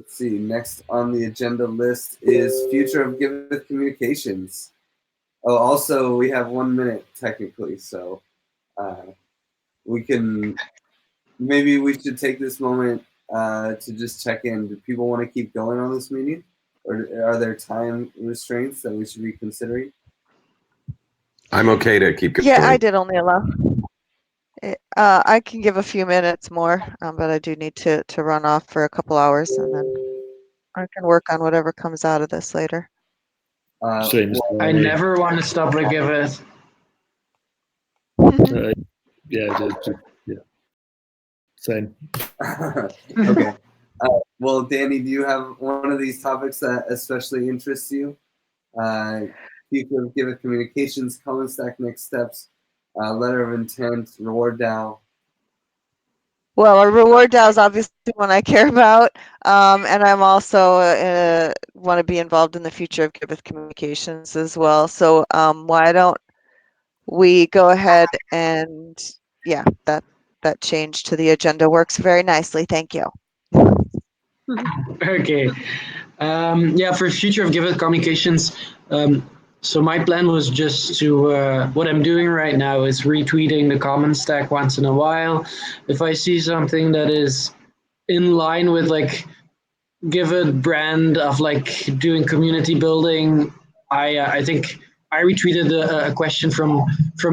see. Next on the agenda list is future of Giveth communications. Oh, also we have 1 minute technically, so we should take this moment to just check in. Do people want to keep going on this meeting, or are there time restraints that we should be considering? I'm okay to keep going. Yeah, I did only allow. I can give a few minutes more, but I do need to run off for a couple hours, and then I can work on whatever comes out of this later. Same. I never want to stop a Giveth. Yeah, same. Okay. Well, Danny, do you have one of these topics that especially interests you? Future of Giveth communications, common stack next steps, letter of intent, reward DAO. Well, a reward DAO is obviously one I care about, and I'm also want to be involved in the future of Giveth communications as well. So why don't we go ahead and, yeah, that change to the agenda works very nicely. Thank you. Okay. Yeah, for future of Giveth communications, so my plan was just to, what I'm doing right now is retweeting the common stack once in a while. If I see something that is in line with Giveth brand of doing community building, I think I retweeted a question from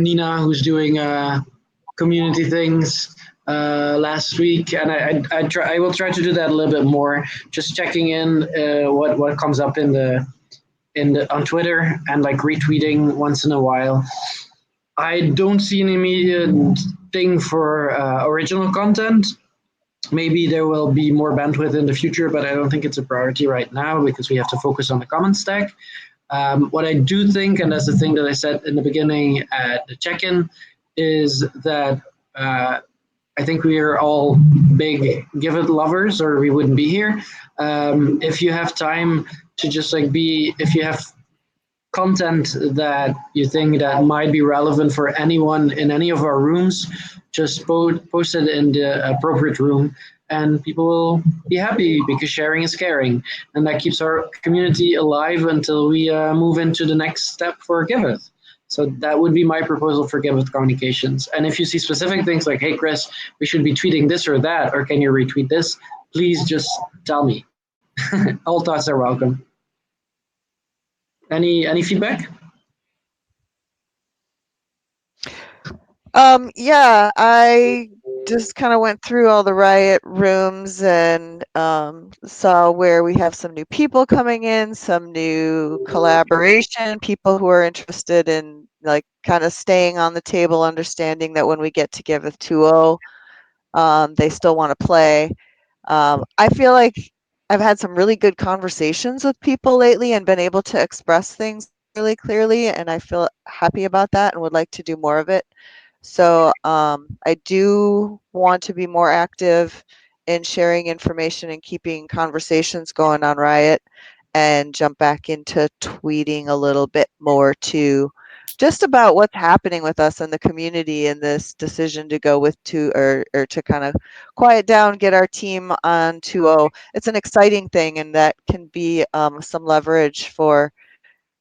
Nina, who's doing community things last week, and I will try to do that a little bit more, just checking in what comes up on Twitter, and retweeting once in a while. I don't see an immediate thing for original content. Maybe there will be more bandwidth in the future, but I don't think it's a priority right now because we have to focus on the common stack. What I do think, and that's the thing that I said in the beginning at the check-in, is that I think we are all big Giveth lovers, or we wouldn't be here. If you have time to just like be, if you have content that you think that might be relevant for anyone in any of our rooms, just post it in the appropriate room, and people will be happy because sharing is caring, and that keeps our community alive until we move into the next step for Giveth. So that would be my proposal for Giveth Communications. And if you see specific things like, hey, Chris, we should be tweeting this or that, or can you retweet this? Please just tell me. All thoughts are welcome. Any feedback? Yeah, I just kind of went through all the Riot rooms and saw where we have some new people coming in, some new collaboration, people who are interested in like kind of staying on the table, understanding that when we get to Giveth 2.0, they still want to play. I feel like I've had some really good conversations with people lately and been able to express things really clearly, and I feel happy about that and would like to do more of it. So I do want to be more active in sharing information and keeping conversations going on Riot, and jump back into tweeting a little bit more too, just about what's happening with us in the community and this decision to go with or to kind of quiet down, get our team on 2.0. It's an exciting thing, and that can be some leverage for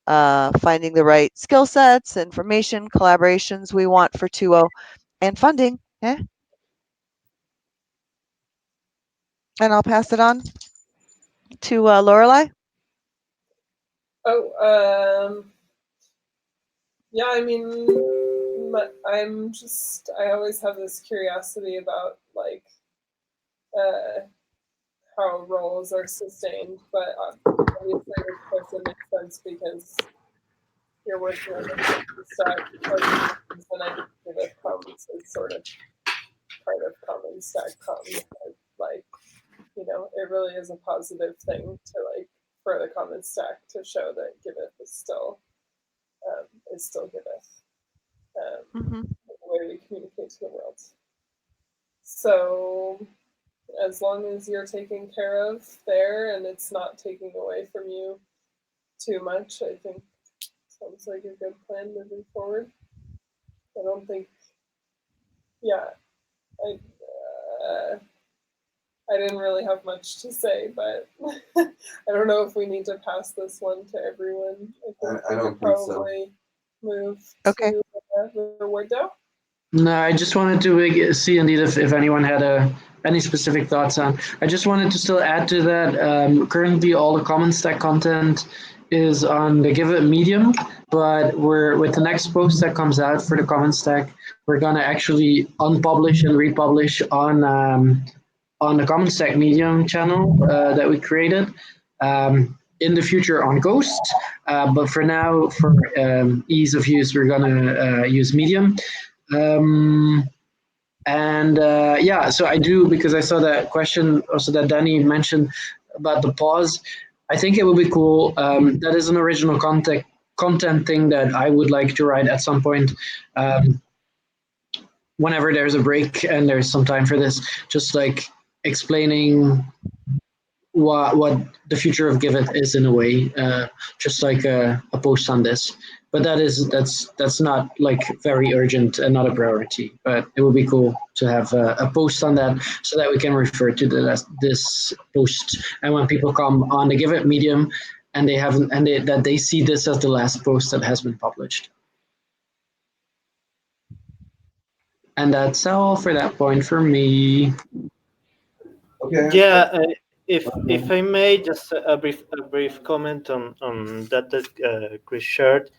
finding the right skill sets, information, collaborations we want for 2.0, and funding. And I'll pass it on to Lorelei. Oh, yeah, I mean, I always have this curiosity about like how roles are sustained, but obviously with Chris it makes sense because you're working on the stack, and I think Giveth Commons is sort of part of Common Stack Commons. Like, you know, it really is a positive thing to like for the Common Stack to show that Giveth is still Giveth. The way we communicate to the world. So as long as you're taken care of there and it's not taking away from you too much, I think sounds like a good plan moving forward. I don't think, yeah, I didn't really have much to say, but I don't know if we need to pass this one to everyone. I don't think so. Move Okay. to the window. No, I just wanted to see indeed if anyone had any specific thoughts on. I just wanted to still add to that. Currently, all the Common Stack content is on the Giveth Medium, but we're with the next post that comes out for the Common Stack, we're gonna actually unpublish and republish on the Common Stack Medium channel that we created. In the future on Ghost, but for now, for ease of use, we're gonna use Medium. Yeah, so I do, because I saw that question also that Danny mentioned about the pause. I think it would be cool. That is an original content thing that I would like to write at some point. Whenever there's a break and there's some time for this, just like explaining what the future of Giveth is in a way, just like a post on this. But that's not like very urgent and not a priority. But it would be cool to have a post on that so that we can refer to this post. And when people come on the Giveth medium and that they see this as the last post that has been published. And that's all for that point for me. Okay. Yeah, if I may, just a brief comment on that Chris shared.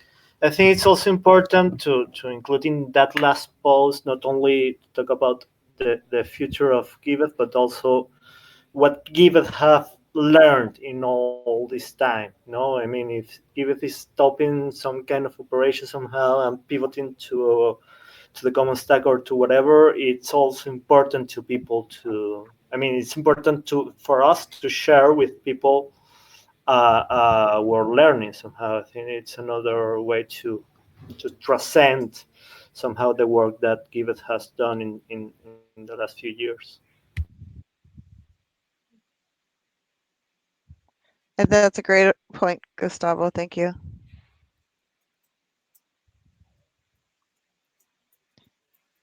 I think it's also important to include in that last post not only to talk about the future of Giveth, but also what Giveth have learned in all this time. I mean, if Giveth is stopping some kind of operation somehow and pivoting to the common stack or to whatever, it's also important to people to. I mean, it's important for us to share with people we're learning somehow. I think it's another way to transcend somehow the work that Giveth has done in the last few years. That's a great point, Gustavo. Thank you.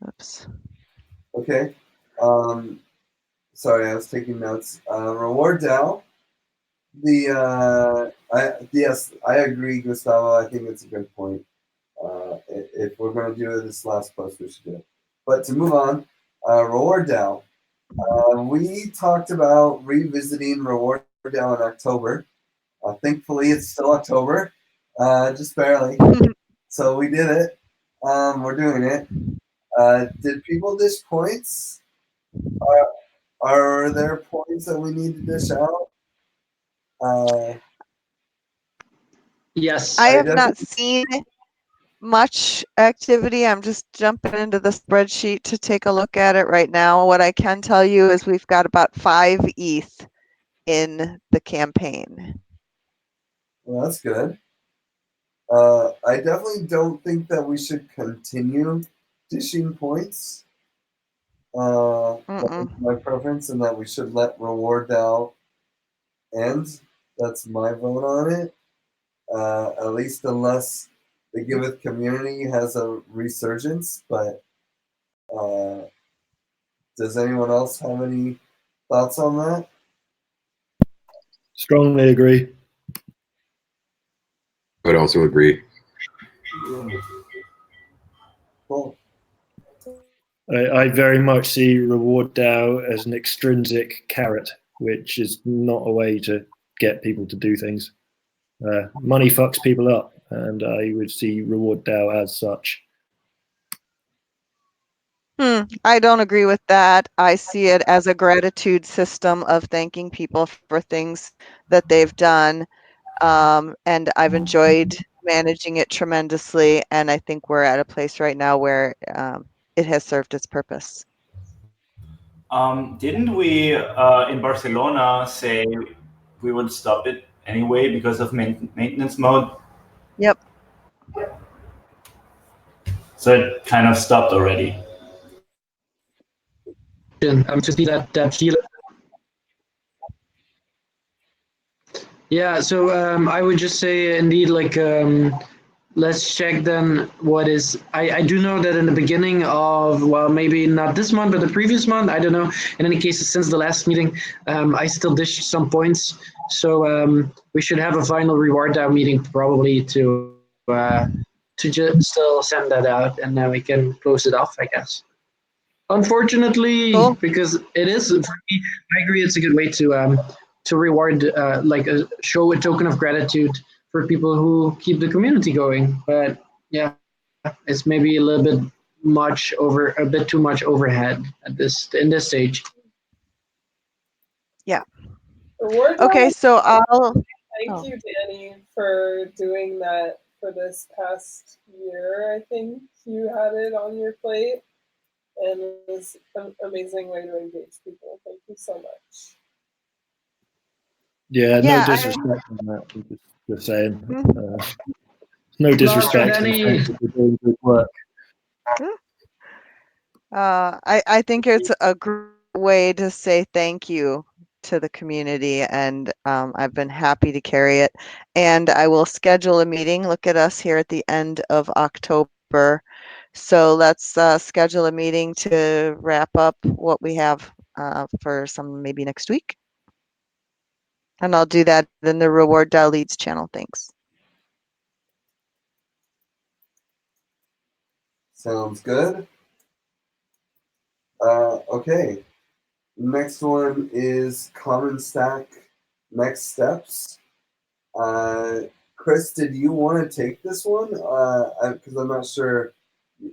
Oops. Okay. Sorry, I was taking notes. Reward DAO. Yes, I agree, Gustavo. I think it's a good point. If we're going to do this last post, we should do it. But to move on, Reward DAO. We talked about revisiting Reward DAO in October. Thankfully, it's still October, just barely. So we did it. We're doing it. Did people dish points? Are there points that we need to dish out? Yes. I I have not definitely- seen much activity. I'm just jumping into the spreadsheet to take a look at it right now. What I can tell you is we've got about 5 ETH in the campaign. Well, that's good. I definitely don't think that we should continue dishing points. That's my preference, and that we should let Reward DAO end. That's my vote on it. At least unless the Giveth community has a resurgence. But does anyone else have any thoughts on that? Strongly agree. I would also agree. Cool. I very much see Reward DAO as an extrinsic carrot, which is not a way to get people to do things. Money fucks people up, and I would see Reward DAO as such. I don't agree with that. I see it as a gratitude system of thanking people for things that they've done. And I've enjoyed managing it tremendously. And I think we're at a place right now where it has served its purpose. Didn't we in Barcelona say we would stop it anyway because of maintenance mode? Yep. So it kind of stopped already. To see that feel. Yeah, so I would just say indeed, like, let's check then what is. I do know that in the beginning of, well, maybe not this month, but the previous month, I don't know. In any case, since the last meeting, I still dished some points. So we should have a final reward DAO meeting probably to just still send that out, and then we can close it off, I guess. Unfortunately, Cool. because it is, for me, I agree, it's a good way to reward, like show a token of gratitude for people who keep the community going. But yeah, it's maybe a little bit a bit too much overhead in this stage. Yeah. Reward Okay, DAO, so I'll. thank you, Danny, for doing that for this past year. I think you had it on your plate, and it was an amazing way to engage people. Thank you so much. Yeah, Yeah, no disrespect on that. I'm just saying. No disrespect. Danny. Thank you for doing good work. I think it's a great way to say thank you to the community, and I've been happy to carry it. And I will schedule a meeting. Look at us here at the end of October. So let's schedule a meeting to wrap up what we have for maybe next week. And I'll do that in the Reward DAO Leads channel. Thanks. Sounds good. Okay. Next one is Common Stack next steps. Chris, did you want to take this one? Because I'm not sure.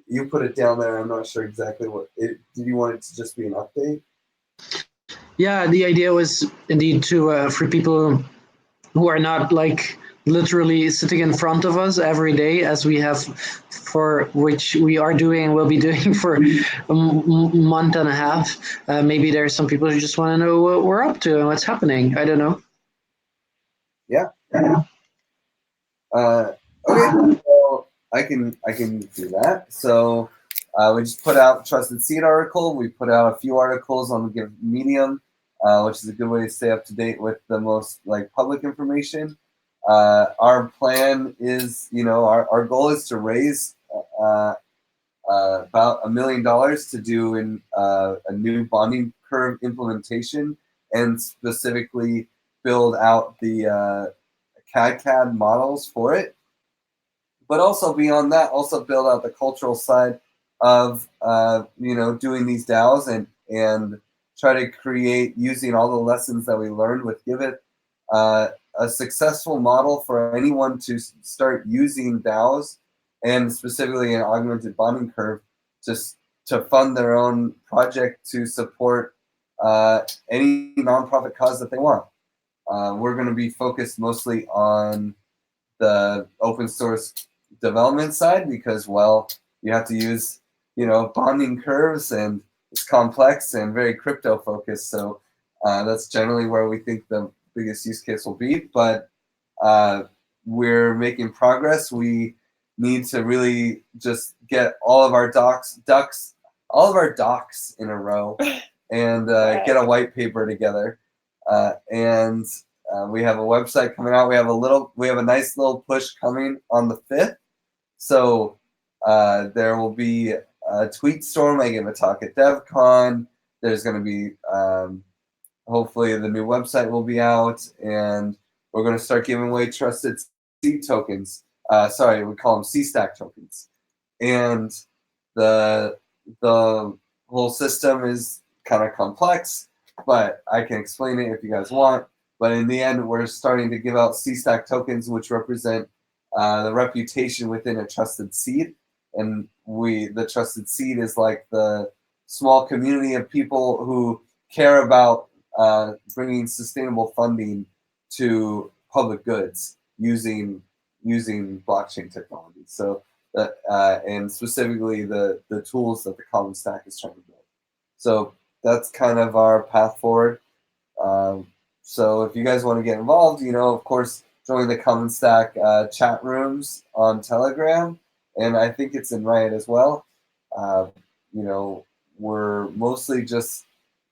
You put it down there. I'm not sure exactly did you want it to just be an update? Yeah, the idea was indeed to for people who are not like literally sitting in front of us every day, as we have, for which we are doing and will be doing for a month and a half. Maybe there's some people who just want to know what we're up to and what's happening. I don't know. Yeah. Okay. So I can do that. So we just put out Trusted Seed article. We put out a few articles on the Give Medium, which is a good way to stay up to date with the most like public information. Our plan is, our goal is to raise about $1 million to do a new bonding curve implementation and specifically build out the CAD models for it. But also beyond that, also build out the cultural side of doing these DAOs and try to create, using all the lessons that we learned with Giveth, a successful model for anyone to start using DAOs and specifically an augmented bonding curve to fund their own project to support any nonprofit cause that they want. We're going to be focused mostly on the open source development side because, well, you have to use, bonding curves and it's complex and very crypto focused. So that's generally where we think the biggest use case will be. But we're making progress. We need to really just get all of our docs in a row and get a white paper together. And we have a website coming out. We have a nice little push coming on the 5th. So there will be a tweet storm. I give a talk at DevCon. There's going to be hopefully the new website will be out, and we're going to start giving away trusted seed tokens. Sorry, we call them C-Stack tokens. And the whole system is kind of complex, but I can explain it if you guys want. But in the end, we're starting to give out C-Stack tokens, which represent the reputation within a trusted seed. And the trusted seed is like the small community of people who care about bringing sustainable funding to public goods using blockchain technology. So and specifically the tools that the Common Stack is trying to build. So that's kind of our path forward. So if you guys want to get involved, of course, join the Common Stack chat rooms on Telegram, and I think it's in Riot as well. We're mostly just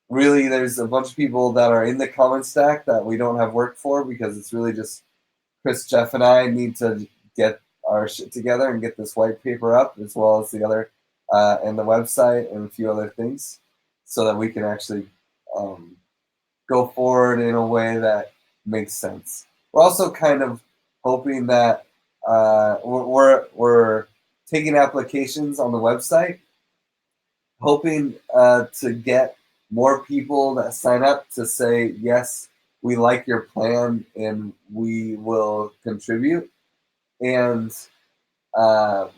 really, there's a bunch of people that are in the Common Stack that we don't have work for because it's really just Chris, Jeff, and I need to get our shit together and get this white paper up, as well as the other and the website and a few other things, so that we can actually go forward in a way that makes sense. We're also kind of hoping that we're taking applications on the website, hoping to get more people that sign up to say, yes, we like your plan and we will contribute. And I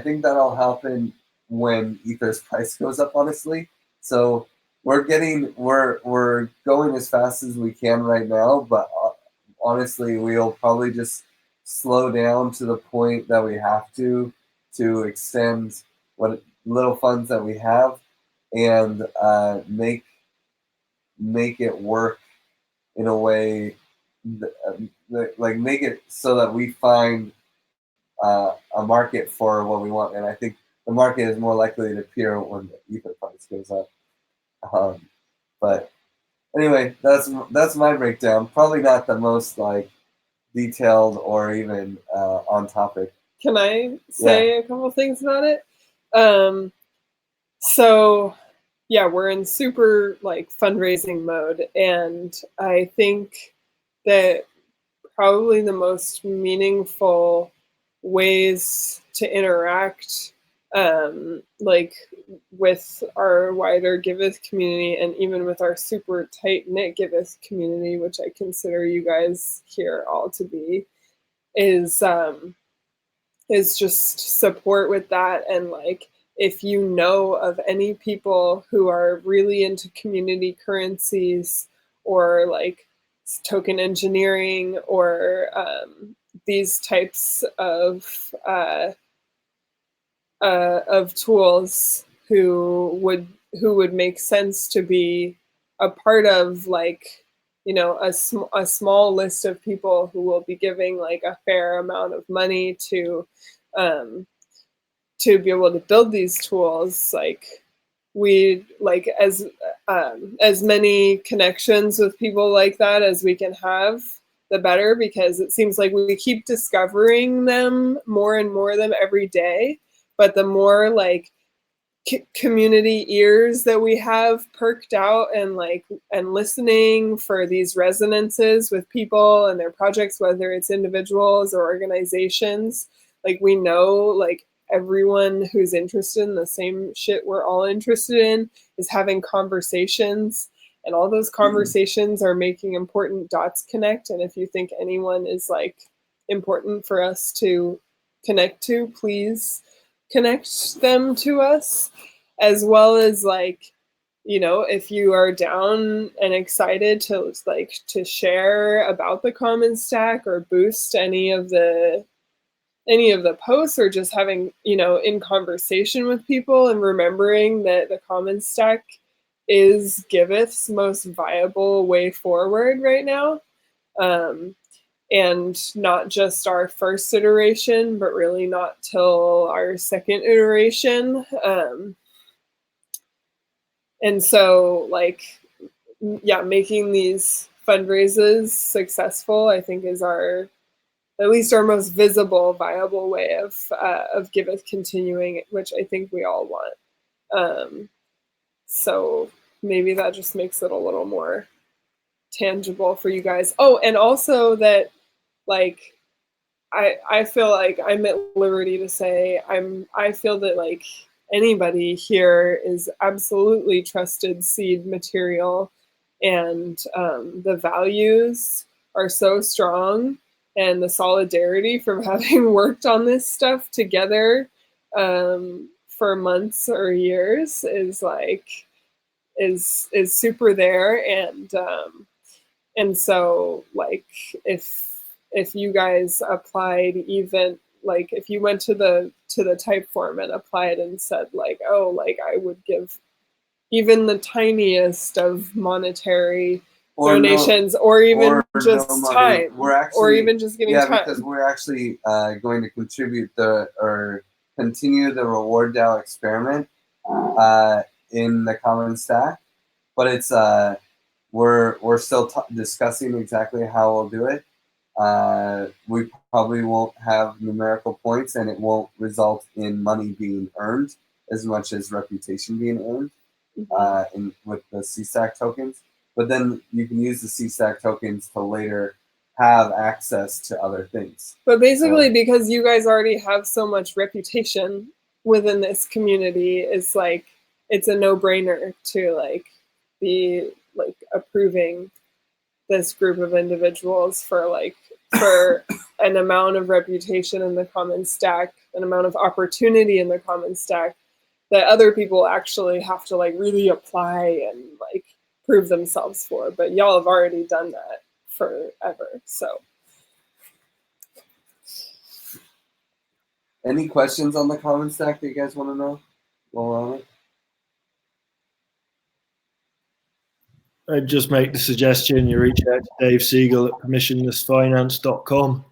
think that'll happen when Ether's price goes up, honestly. So we're going as fast as we can right now, but honestly, we'll probably just slow down to the point that we have to extend what little funds that we have and make it work in a way like make it so that we find a market for what we want. And I think the market is more likely to appear when the Ether price goes up. But anyway, that's my breakdown. Probably not the most like detailed or even on topic. Can I say a couple things about it? So yeah, we're in super like fundraising mode, and I think that probably the most meaningful ways to interact like with our wider Giveth community and even with our super tight-knit Giveth community, which I consider you guys here all to be, is just support with that. And like, if you know of any people who are really into community currencies or like token engineering or these types of tools who would make sense to be a part of like a small list of people who will be giving like a fair amount of money to be able to build these tools. Like we like as many connections with people like that as we can have, the better, because it seems like we keep discovering them more and more of them every day. But the more like community ears that we have perked out and listening for these resonances with people and their projects, whether it's individuals or organizations, like we know like everyone who's interested in the same shit we're all interested in is having conversations, and all those conversations are making important dots connect. And if you think anyone is like important for us to connect to, please connect them to us. As well as like, if you are down and excited to share about the Common Stack or boost any of the posts, or just having, in conversation with people and remembering that the Common Stack is Giveth's most viable way forward right now. And not just our first iteration, but really not till our second iteration. And so making these fundraisers successful, I think, is at least our most visible, viable way of Giveth continuing, which I think we all want. So maybe that just makes it a little more tangible for you guys. Oh, and also that I feel like I'm at liberty to say I feel that like anybody here is absolutely trusted seed material, and the values are so strong, and the solidarity from having worked on this stuff together for months or years is super there. And so like if you guys applied, even like if you went to the type form and applied and said like, oh, like I would give even the tiniest of monetary donations, or even just time, or even just giving time. Yeah, because we're actually going to contribute or continue the Reward DAO experiment in the Common Stack, but it's we're still discussing exactly how we'll do it. We probably won't have numerical points, and it won't result in money being earned as much as reputation being earned with the C-Stack tokens. But then you can use the C-Stack tokens to later have access to other things. But basically, because you guys already have so much reputation within this community, it's like it's a no-brainer to like be like approving this group of individuals for an amount of reputation in the Common Stack, an amount of opportunity in the Common Stack that other people actually have to like really apply and like prove themselves for. But y'all have already done that forever. So any questions on the Common Stack that you guys want to know while we're on it? I'd just make the suggestion you reach out to Dave Siegel at permissionlessfinance.com.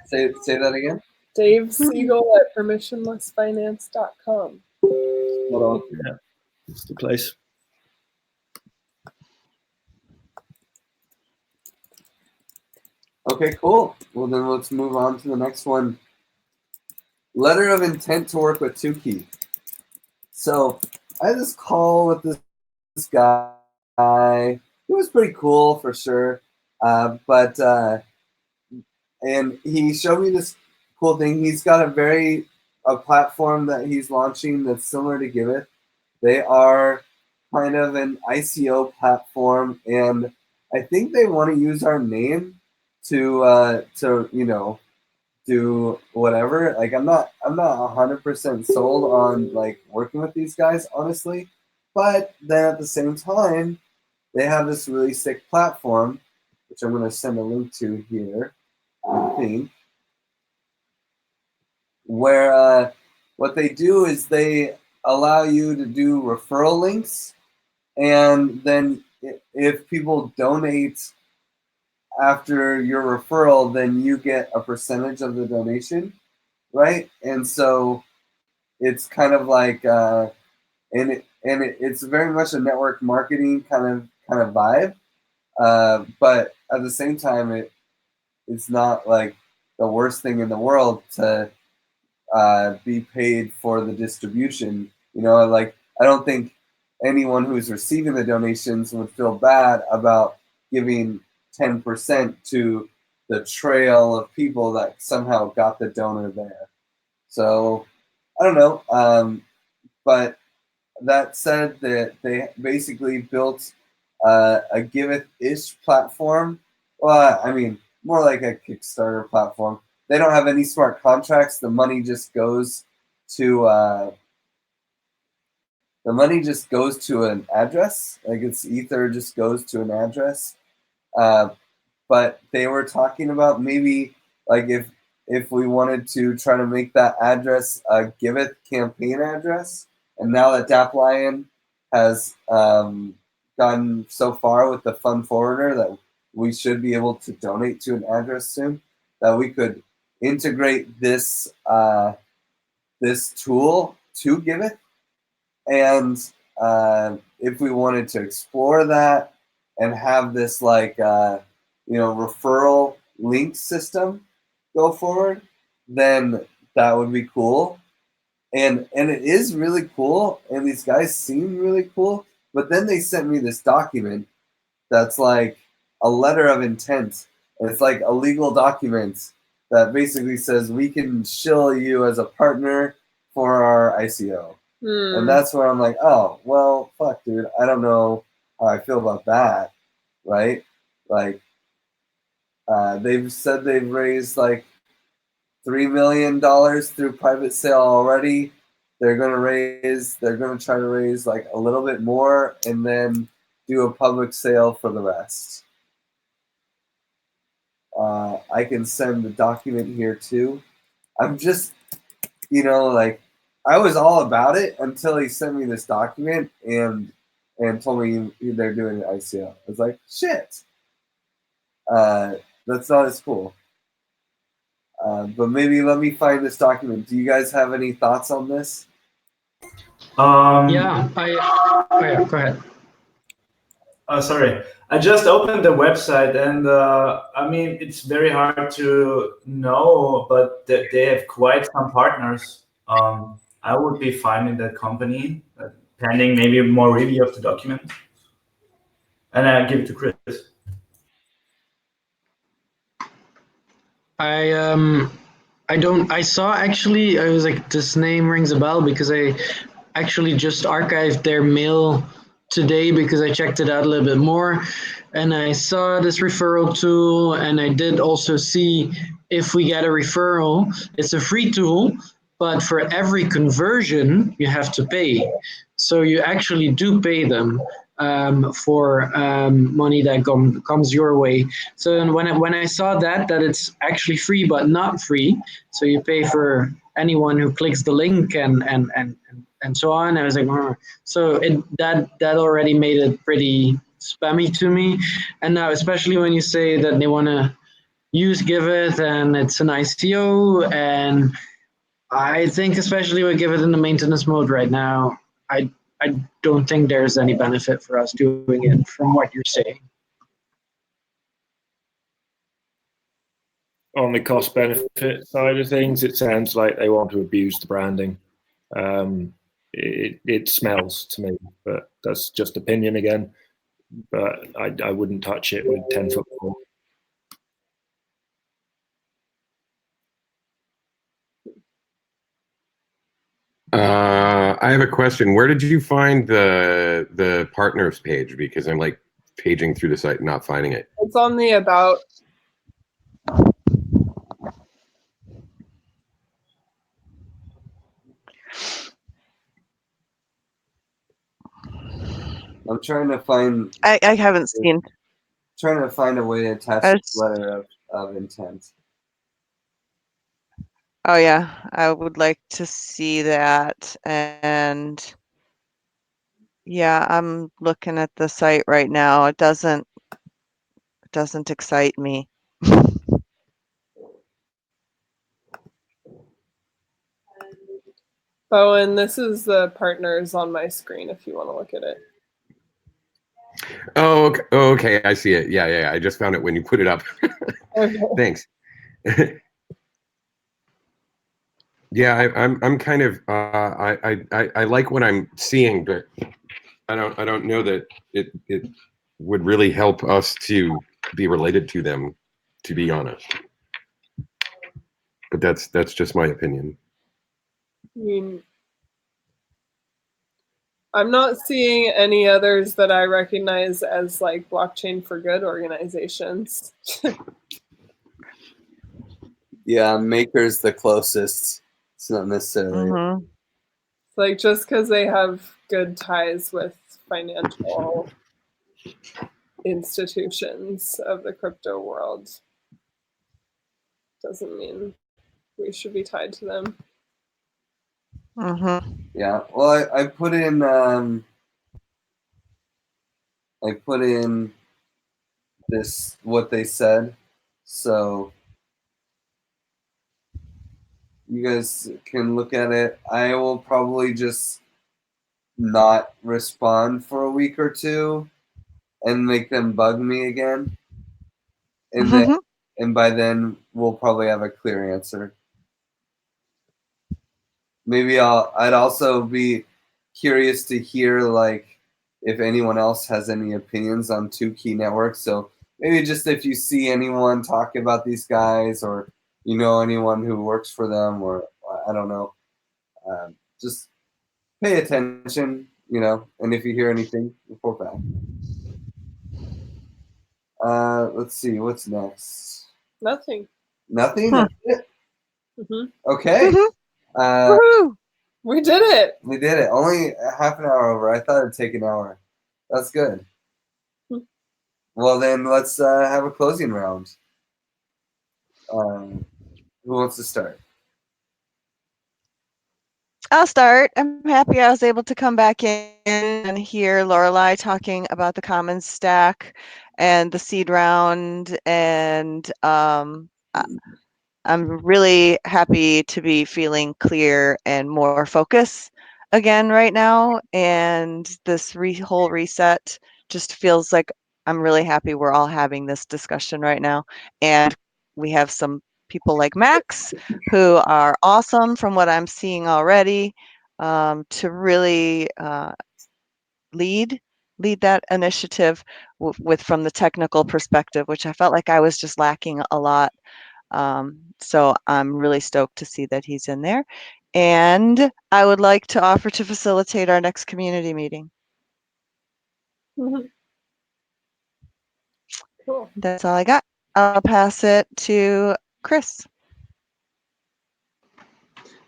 Say that again. Dave Siegel at permissionlessfinance.com. Hold on. Yeah, it's the place. Okay, cool. Well, then let's move on to the next one. Letter of intent to work with Tukey. So I had this call with this guy. He was pretty cool for sure, and he showed me this cool thing. He's got a platform that he's launching that's similar to Giveth. They are kind of an ICO platform, and I think they want to use our name to do whatever. Like I'm not 100% sold on like working with these guys, honestly. But then at the same time, they have this really sick platform, which I'm going to send a link to here, I think, where what they do is they allow you to do referral links, and then if people donate after your referral, then you get a percentage of the donation, right? And so it's kind of like, it's very much a network marketing kind of vibe. But at the same time, it's not like the worst thing in the world to be paid for the distribution. Like, I don't think anyone who's receiving the donations would feel bad about giving 10% to the trail of people that somehow got the donor there. So I don't know. But that said, that they basically built a Giveth-ish platform. Well, I mean, more like a Kickstarter platform. They don't have any smart contracts. The money just goes to an address. Like, it's Ether just goes to an address. But they were talking about maybe, like, if we wanted to try to make that address a Giveth campaign address, and now that Dap Lion has gotten so far with the fund forwarder that we should be able to donate to an address soon, that we could integrate this this tool to Giveth. And if we wanted to explore that and have this like referral link system go forward, then that would be cool. And it is really cool, and these guys seem really cool. But then they sent me this document that's like a letter of intent, and it's like a legal document that basically says we can shill you as a partner for our ICO. And that's where I'm like, oh, well, fuck, dude. I don't know how I feel about that, right? Like, they've said they've raised like $3 million through private sale already. They're gonna try to raise like a little bit more and then do a public sale for the rest. I can send the document here too. I'm just, like, I was all about it until he sent me this document and told me they're doing an ICO. I was like, shit. That's not as cool. But maybe let me find this document. Do you guys have any thoughts on this? Yeah, go ahead. Sorry, I just opened the website, and I mean, it's very hard to know, but they have quite some partners. I would be fine in that company, pending maybe more review of the document. And I give it to Chris. I saw, actually, I was like, this name rings a bell because I actually just archived their mail today because I checked it out a little bit more, and I saw this referral tool, and I did also see if we get a referral, it's a free tool, but for every conversion you have to pay. So you actually do pay them for money that comes your way. So when I saw that it's actually free but not free, so you pay for anyone who clicks the link and so on. I was like, so that already made it pretty spammy to me. And now, especially when you say that they want to use Giveth and it's an ICO, and I think especially with Giveth in the maintenance mode right now, I don't think there's any benefit for us doing it from what you're saying. On the cost benefit side of things, it sounds like they want to abuse the branding. It smells to me, but that's just opinion again. But I wouldn't touch it with 10-foot pole. I have a question. Where did you find the partners page? Because I'm like paging through the site and not finding it. It's on the about. I'm trying to find. I haven't seen. Trying to find a way to attach this letter of intent. Oh yeah, I would like to see that. And Yeah, I'm looking at the site right now. It doesn't excite me. Bowen, this is the partners on my screen if you want to look at it. Oh, okay. Oh, okay. I see it. Yeah. I just found it when you put it up. Okay. Thanks. Yeah, I'm kind of I like what I'm seeing, but I don't know that it would really help us to be related to them, to be honest. But that's just my opinion. I mean, I'm not seeing any others that I recognize as like blockchain for good organizations. Yeah, Maker's the closest. It's not necessarily. Mm-hmm. It's like just because they have good ties with financial institutions of the crypto world doesn't mean we should be tied to them. Mm-hmm. Yeah. Well, I put in this what they said, so you guys can look at it. I will probably just not respond for a week or two and make them bug me again, and then Mm-hmm. and by then we'll probably have a clear answer. Maybe I'd also be curious to hear like if anyone else has any opinions on two key networks. So maybe just if you see anyone talk about these guys, or you know anyone who works for them, or I don't know, just pay attention, and if you hear anything, report back. Let's see, what's next? Nothing. Nothing? Hmm. That's it? hmm Okay. Woohoo! We did it. We did it. Only a half an hour over. I thought it'd take an hour. That's good. Well, then let's have a closing round. Who wants to start? I'll start. I'm happy I was able to come back in and hear Lorelei talking about the Commons stack and the seed round, and I'm really happy to be feeling clear and more focus again right now. And this whole reset just feels like I'm really happy we're all having this discussion right now. And we have some people like Max who are awesome from what I'm seeing already, to really lead that initiative with from the technical perspective, which I felt like I was just lacking a lot. So I'm really stoked to see that he's in there. And I would like to offer to facilitate our next community meeting. Cool. That's all I got. I'll pass it to Chris.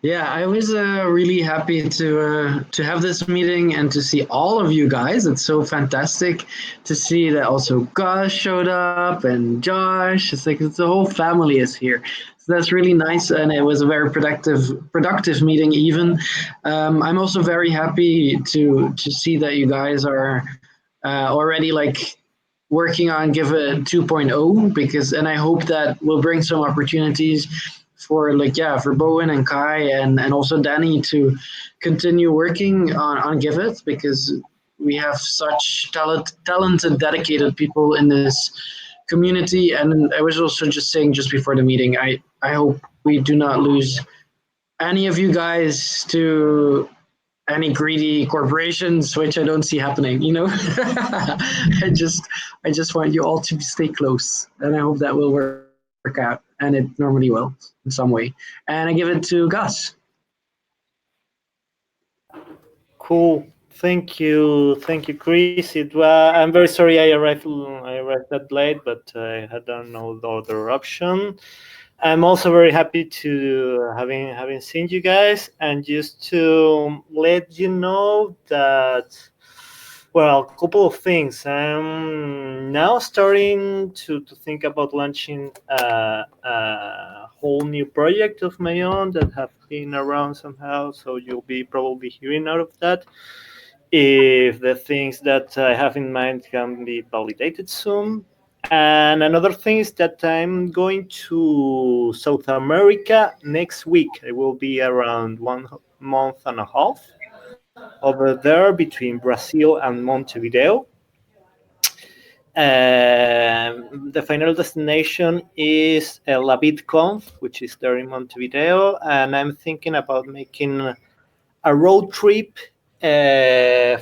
Yeah, I was really happy to have this meeting and to see all of you guys. It's so fantastic to see that also Gus showed up and Josh. It's like the whole family is here. So that's really nice, and it was a very productive meeting. Even I'm also very happy to see that you guys are already like working on Giveth 2.0, because, and I hope that will bring some opportunities for for Bowen and Kai and also Danny to continue working on Giveth, because we have such talented, dedicated people in this community. And I was also just saying just before the meeting, I hope we do not lose any of you guys to any greedy corporations, which I don't see happening. I just want you all to stay close, and I hope that will work out, and it normally will in some way. And I give it to Gus. Cool. Thank you, Chris. I'm very sorry I arrived that late, but I had no other option. I'm also very happy to having seen you guys, and just to let you know that, well, a couple of things. I'm now starting to think about launching a whole new project of my own that have been around somehow, so you'll be probably hearing out of that. if the things that I have in mind can be validated soon. And another thing is that I'm going to South America next week. I will be around 1.5 months over there between Brazil and Montevideo. The final destination is La VidConf, which is there in Montevideo, and I'm thinking about making a road trip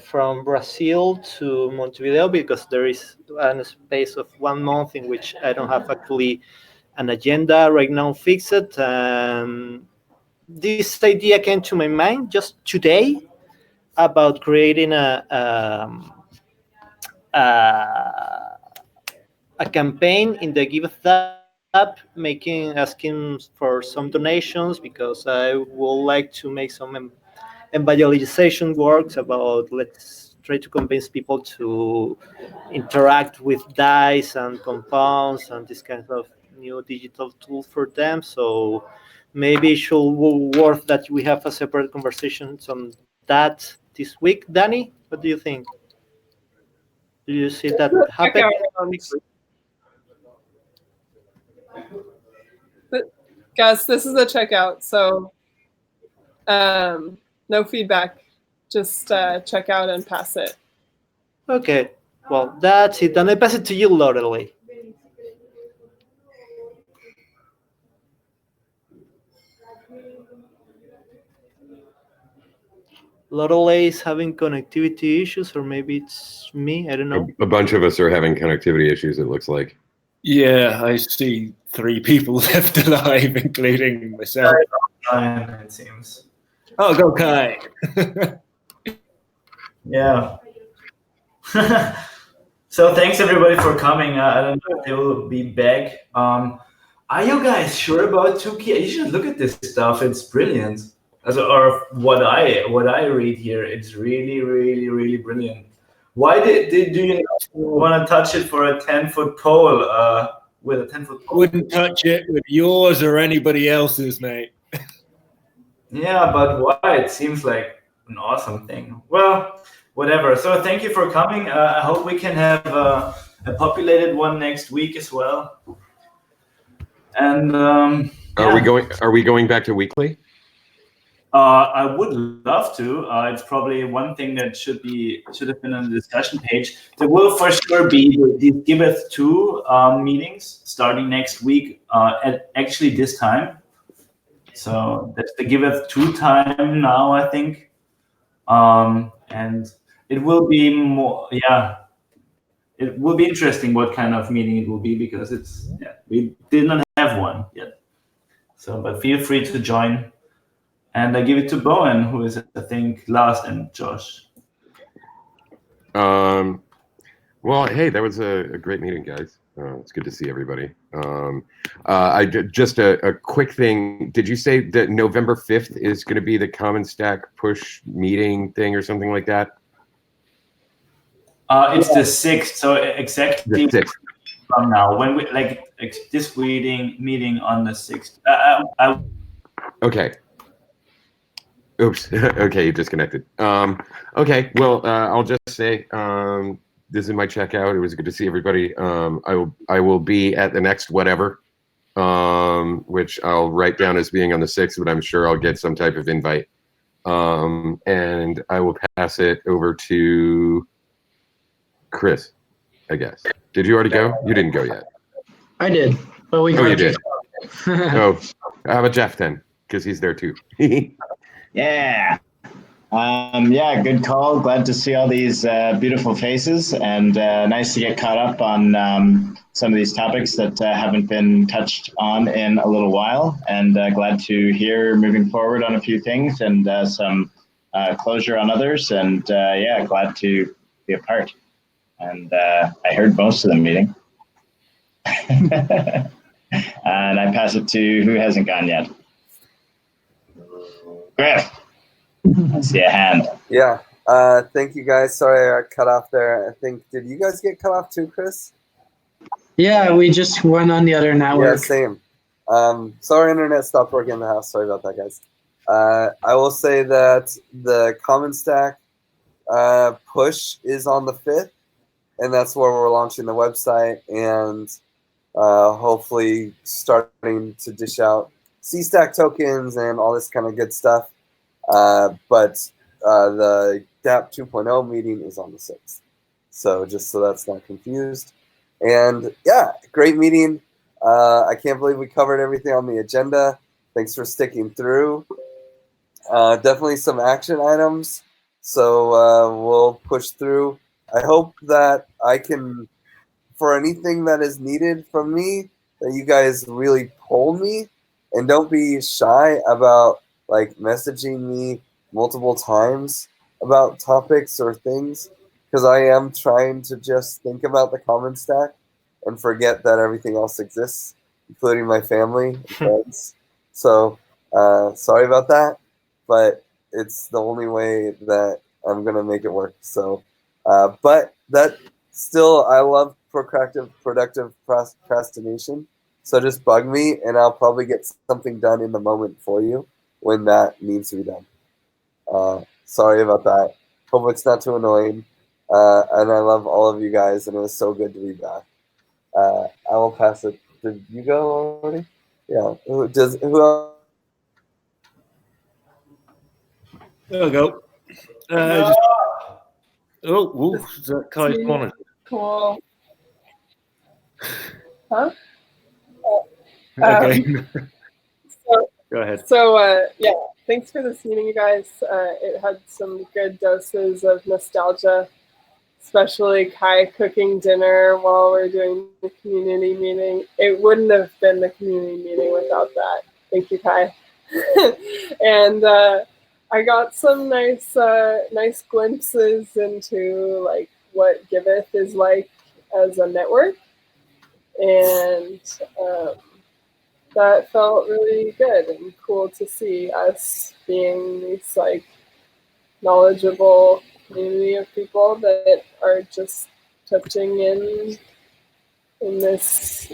from Brazil to Montevideo, because there is a space of 1 month in which I don't have actually an agenda right now fixed. This idea came to my mind just today about creating a campaign in the Giveth app, asking for some donations, because I would like to make some evangelization works about, let's try to convince people to interact with dice and compounds and this kind of new digital tool for them. So maybe it should worth that we have a separate conversation on that this week. Danny, what do you think? Do you see that happen? Guys, this is a checkout, so no feedback. Just check out and pass it. Okay, well, that's it. Then I pass it to you, Lorelei. Lorelei is having connectivity issues, or maybe it's me. I don't know. A bunch of us are having connectivity issues, it looks like. Yeah, I see 3 people left alive, including myself. It seems. Oh, go Kai. Yeah. So thanks everybody for coming. I don't know if they will be back. Are you guys sure about 2K? You should look at this stuff. It's brilliant. Or what I read here, it's really, really, really brilliant. Why do you want to touch it for a 10-foot pole? With a 10-foot pole? Wouldn't touch it with yours or anybody else's, mate. Yeah, but why? It seems like an awesome thing. Well, whatever. So thank you for coming. I hope we can have a populated one next week as well. And Are we going back to weekly? I would love to. It's probably one thing that should have been on the discussion page. There will for sure be these Giveth 2 meetings starting next week at actually this time. So that's the Giveth 2 time now, I think. And it will be more, it will be interesting what kind of meeting it will be, because we did not have one yet. So, but feel free to join. And I give it to Bowen, who is, I think, last, and Josh. Well, hey, that was a great meeting, guys. It's good to see everybody. Just a quick thing. Did you say that November 5th is going to be the Common Stack push meeting thing or something like that? It's the 6th, so exactly the 6th. From now, when we this meeting on the 6th. Okay. Oops. Okay, you disconnected. Okay. Well, I'll just say this is my checkout. It was good to see everybody. I will be at the next whatever, which I'll write down as being on the 6th, but I'm sure I'll get some type of invite. And I will pass it over to Chris, I guess. Did you already go? You didn't go yet. I did. But we you did. Oh, how about Jeff then? Because he's there too. Yeah. Yeah, good call. Glad to see all these beautiful faces, and nice to get caught up on some of these topics that haven't been touched on in a little while, and glad to hear moving forward on a few things, and some closure on others, and yeah, glad to be a part. And I heard most of the meeting. And I pass it to who hasn't gone yet. Griff. I see a hand. Yeah. Thank you guys. Sorry I cut off there. I think, did you guys get cut off too, Chris? Yeah, we just went on the other network. Yeah, same. Sorry, internet stopped working in the house. Sorry about that, guys. I will say that the Common Stack push is on the 5th, and that's where we're launching the website and hopefully starting to dish out C-Stack tokens and all this kind of good stuff. But the DApp 2.0 meeting is on the 6th. So just so that's not confused. And yeah, great meeting. I can't believe we covered everything on the agenda. Thanks for sticking through. Definitely some action items. So we'll push through. I hope that I can, for anything that is needed from me, that you guys really pull me and don't be shy about like messaging me multiple times about topics or things, because I am trying to just think about the common stack and forget that everything else exists, including my family and friends. So sorry about that, but it's the only way that I'm gonna make it work. So, but that still, I love productive procrastination. So just bug me, and I'll probably get something done in the moment for you when that needs to be done. Sorry about that. Hope it's not too annoying. And I love all of you guys, and it was so good to be back. I will pass it. Did you go already? Yeah. Who else? There we go. Is that Kai's monitor? Cool. Huh? Okay. So, Go ahead. So yeah, thanks for this meeting, you guys. It had some good doses of nostalgia, especially Kai cooking dinner while we're doing the community meeting. It wouldn't have been the community meeting without that. Thank you, Kai. And I got some nice glimpses into like what Giveth is like as a network, and that felt really good and cool to see us being these like knowledgeable community of people that are just touching in this,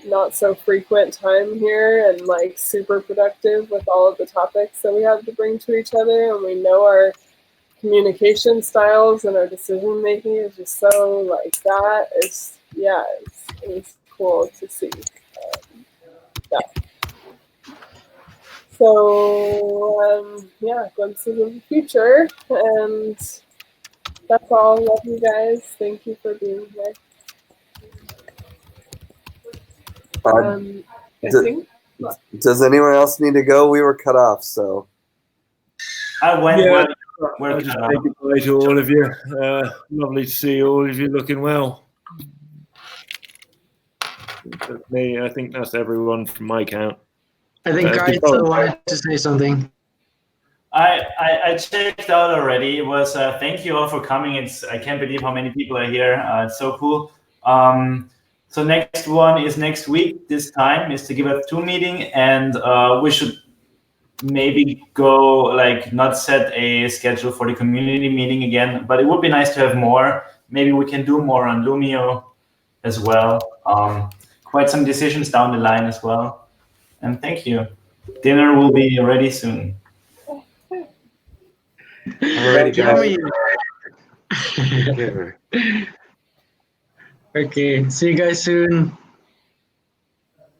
not so frequent time here, and like super productive with all of the topics that we have to bring to each other. And we know our communication styles and our decision making is just so like that. It's cool to see. Yeah. So glimpses of the future, and that's all. Love you guys. Thank you for being here. Does anyone else need to go? We were cut off, so. I went I'll just say goodbye to all of you. Lovely to see all of you looking well. That's me. I think that's everyone from my count. I think Kai still wanted to say something. I checked out already. It was thank you all for coming. I can't believe how many people are here. It's so cool. So next one is next week. This time is the Giveth 2 meeting, and we should maybe go like not set a schedule for the community meeting again, but it would be nice to have more. Maybe we can do more on Lumio as well. Quite some decisions down the line as well. And thank you. Dinner will be ready soon. Alrighty, guys. Okay, see you guys soon.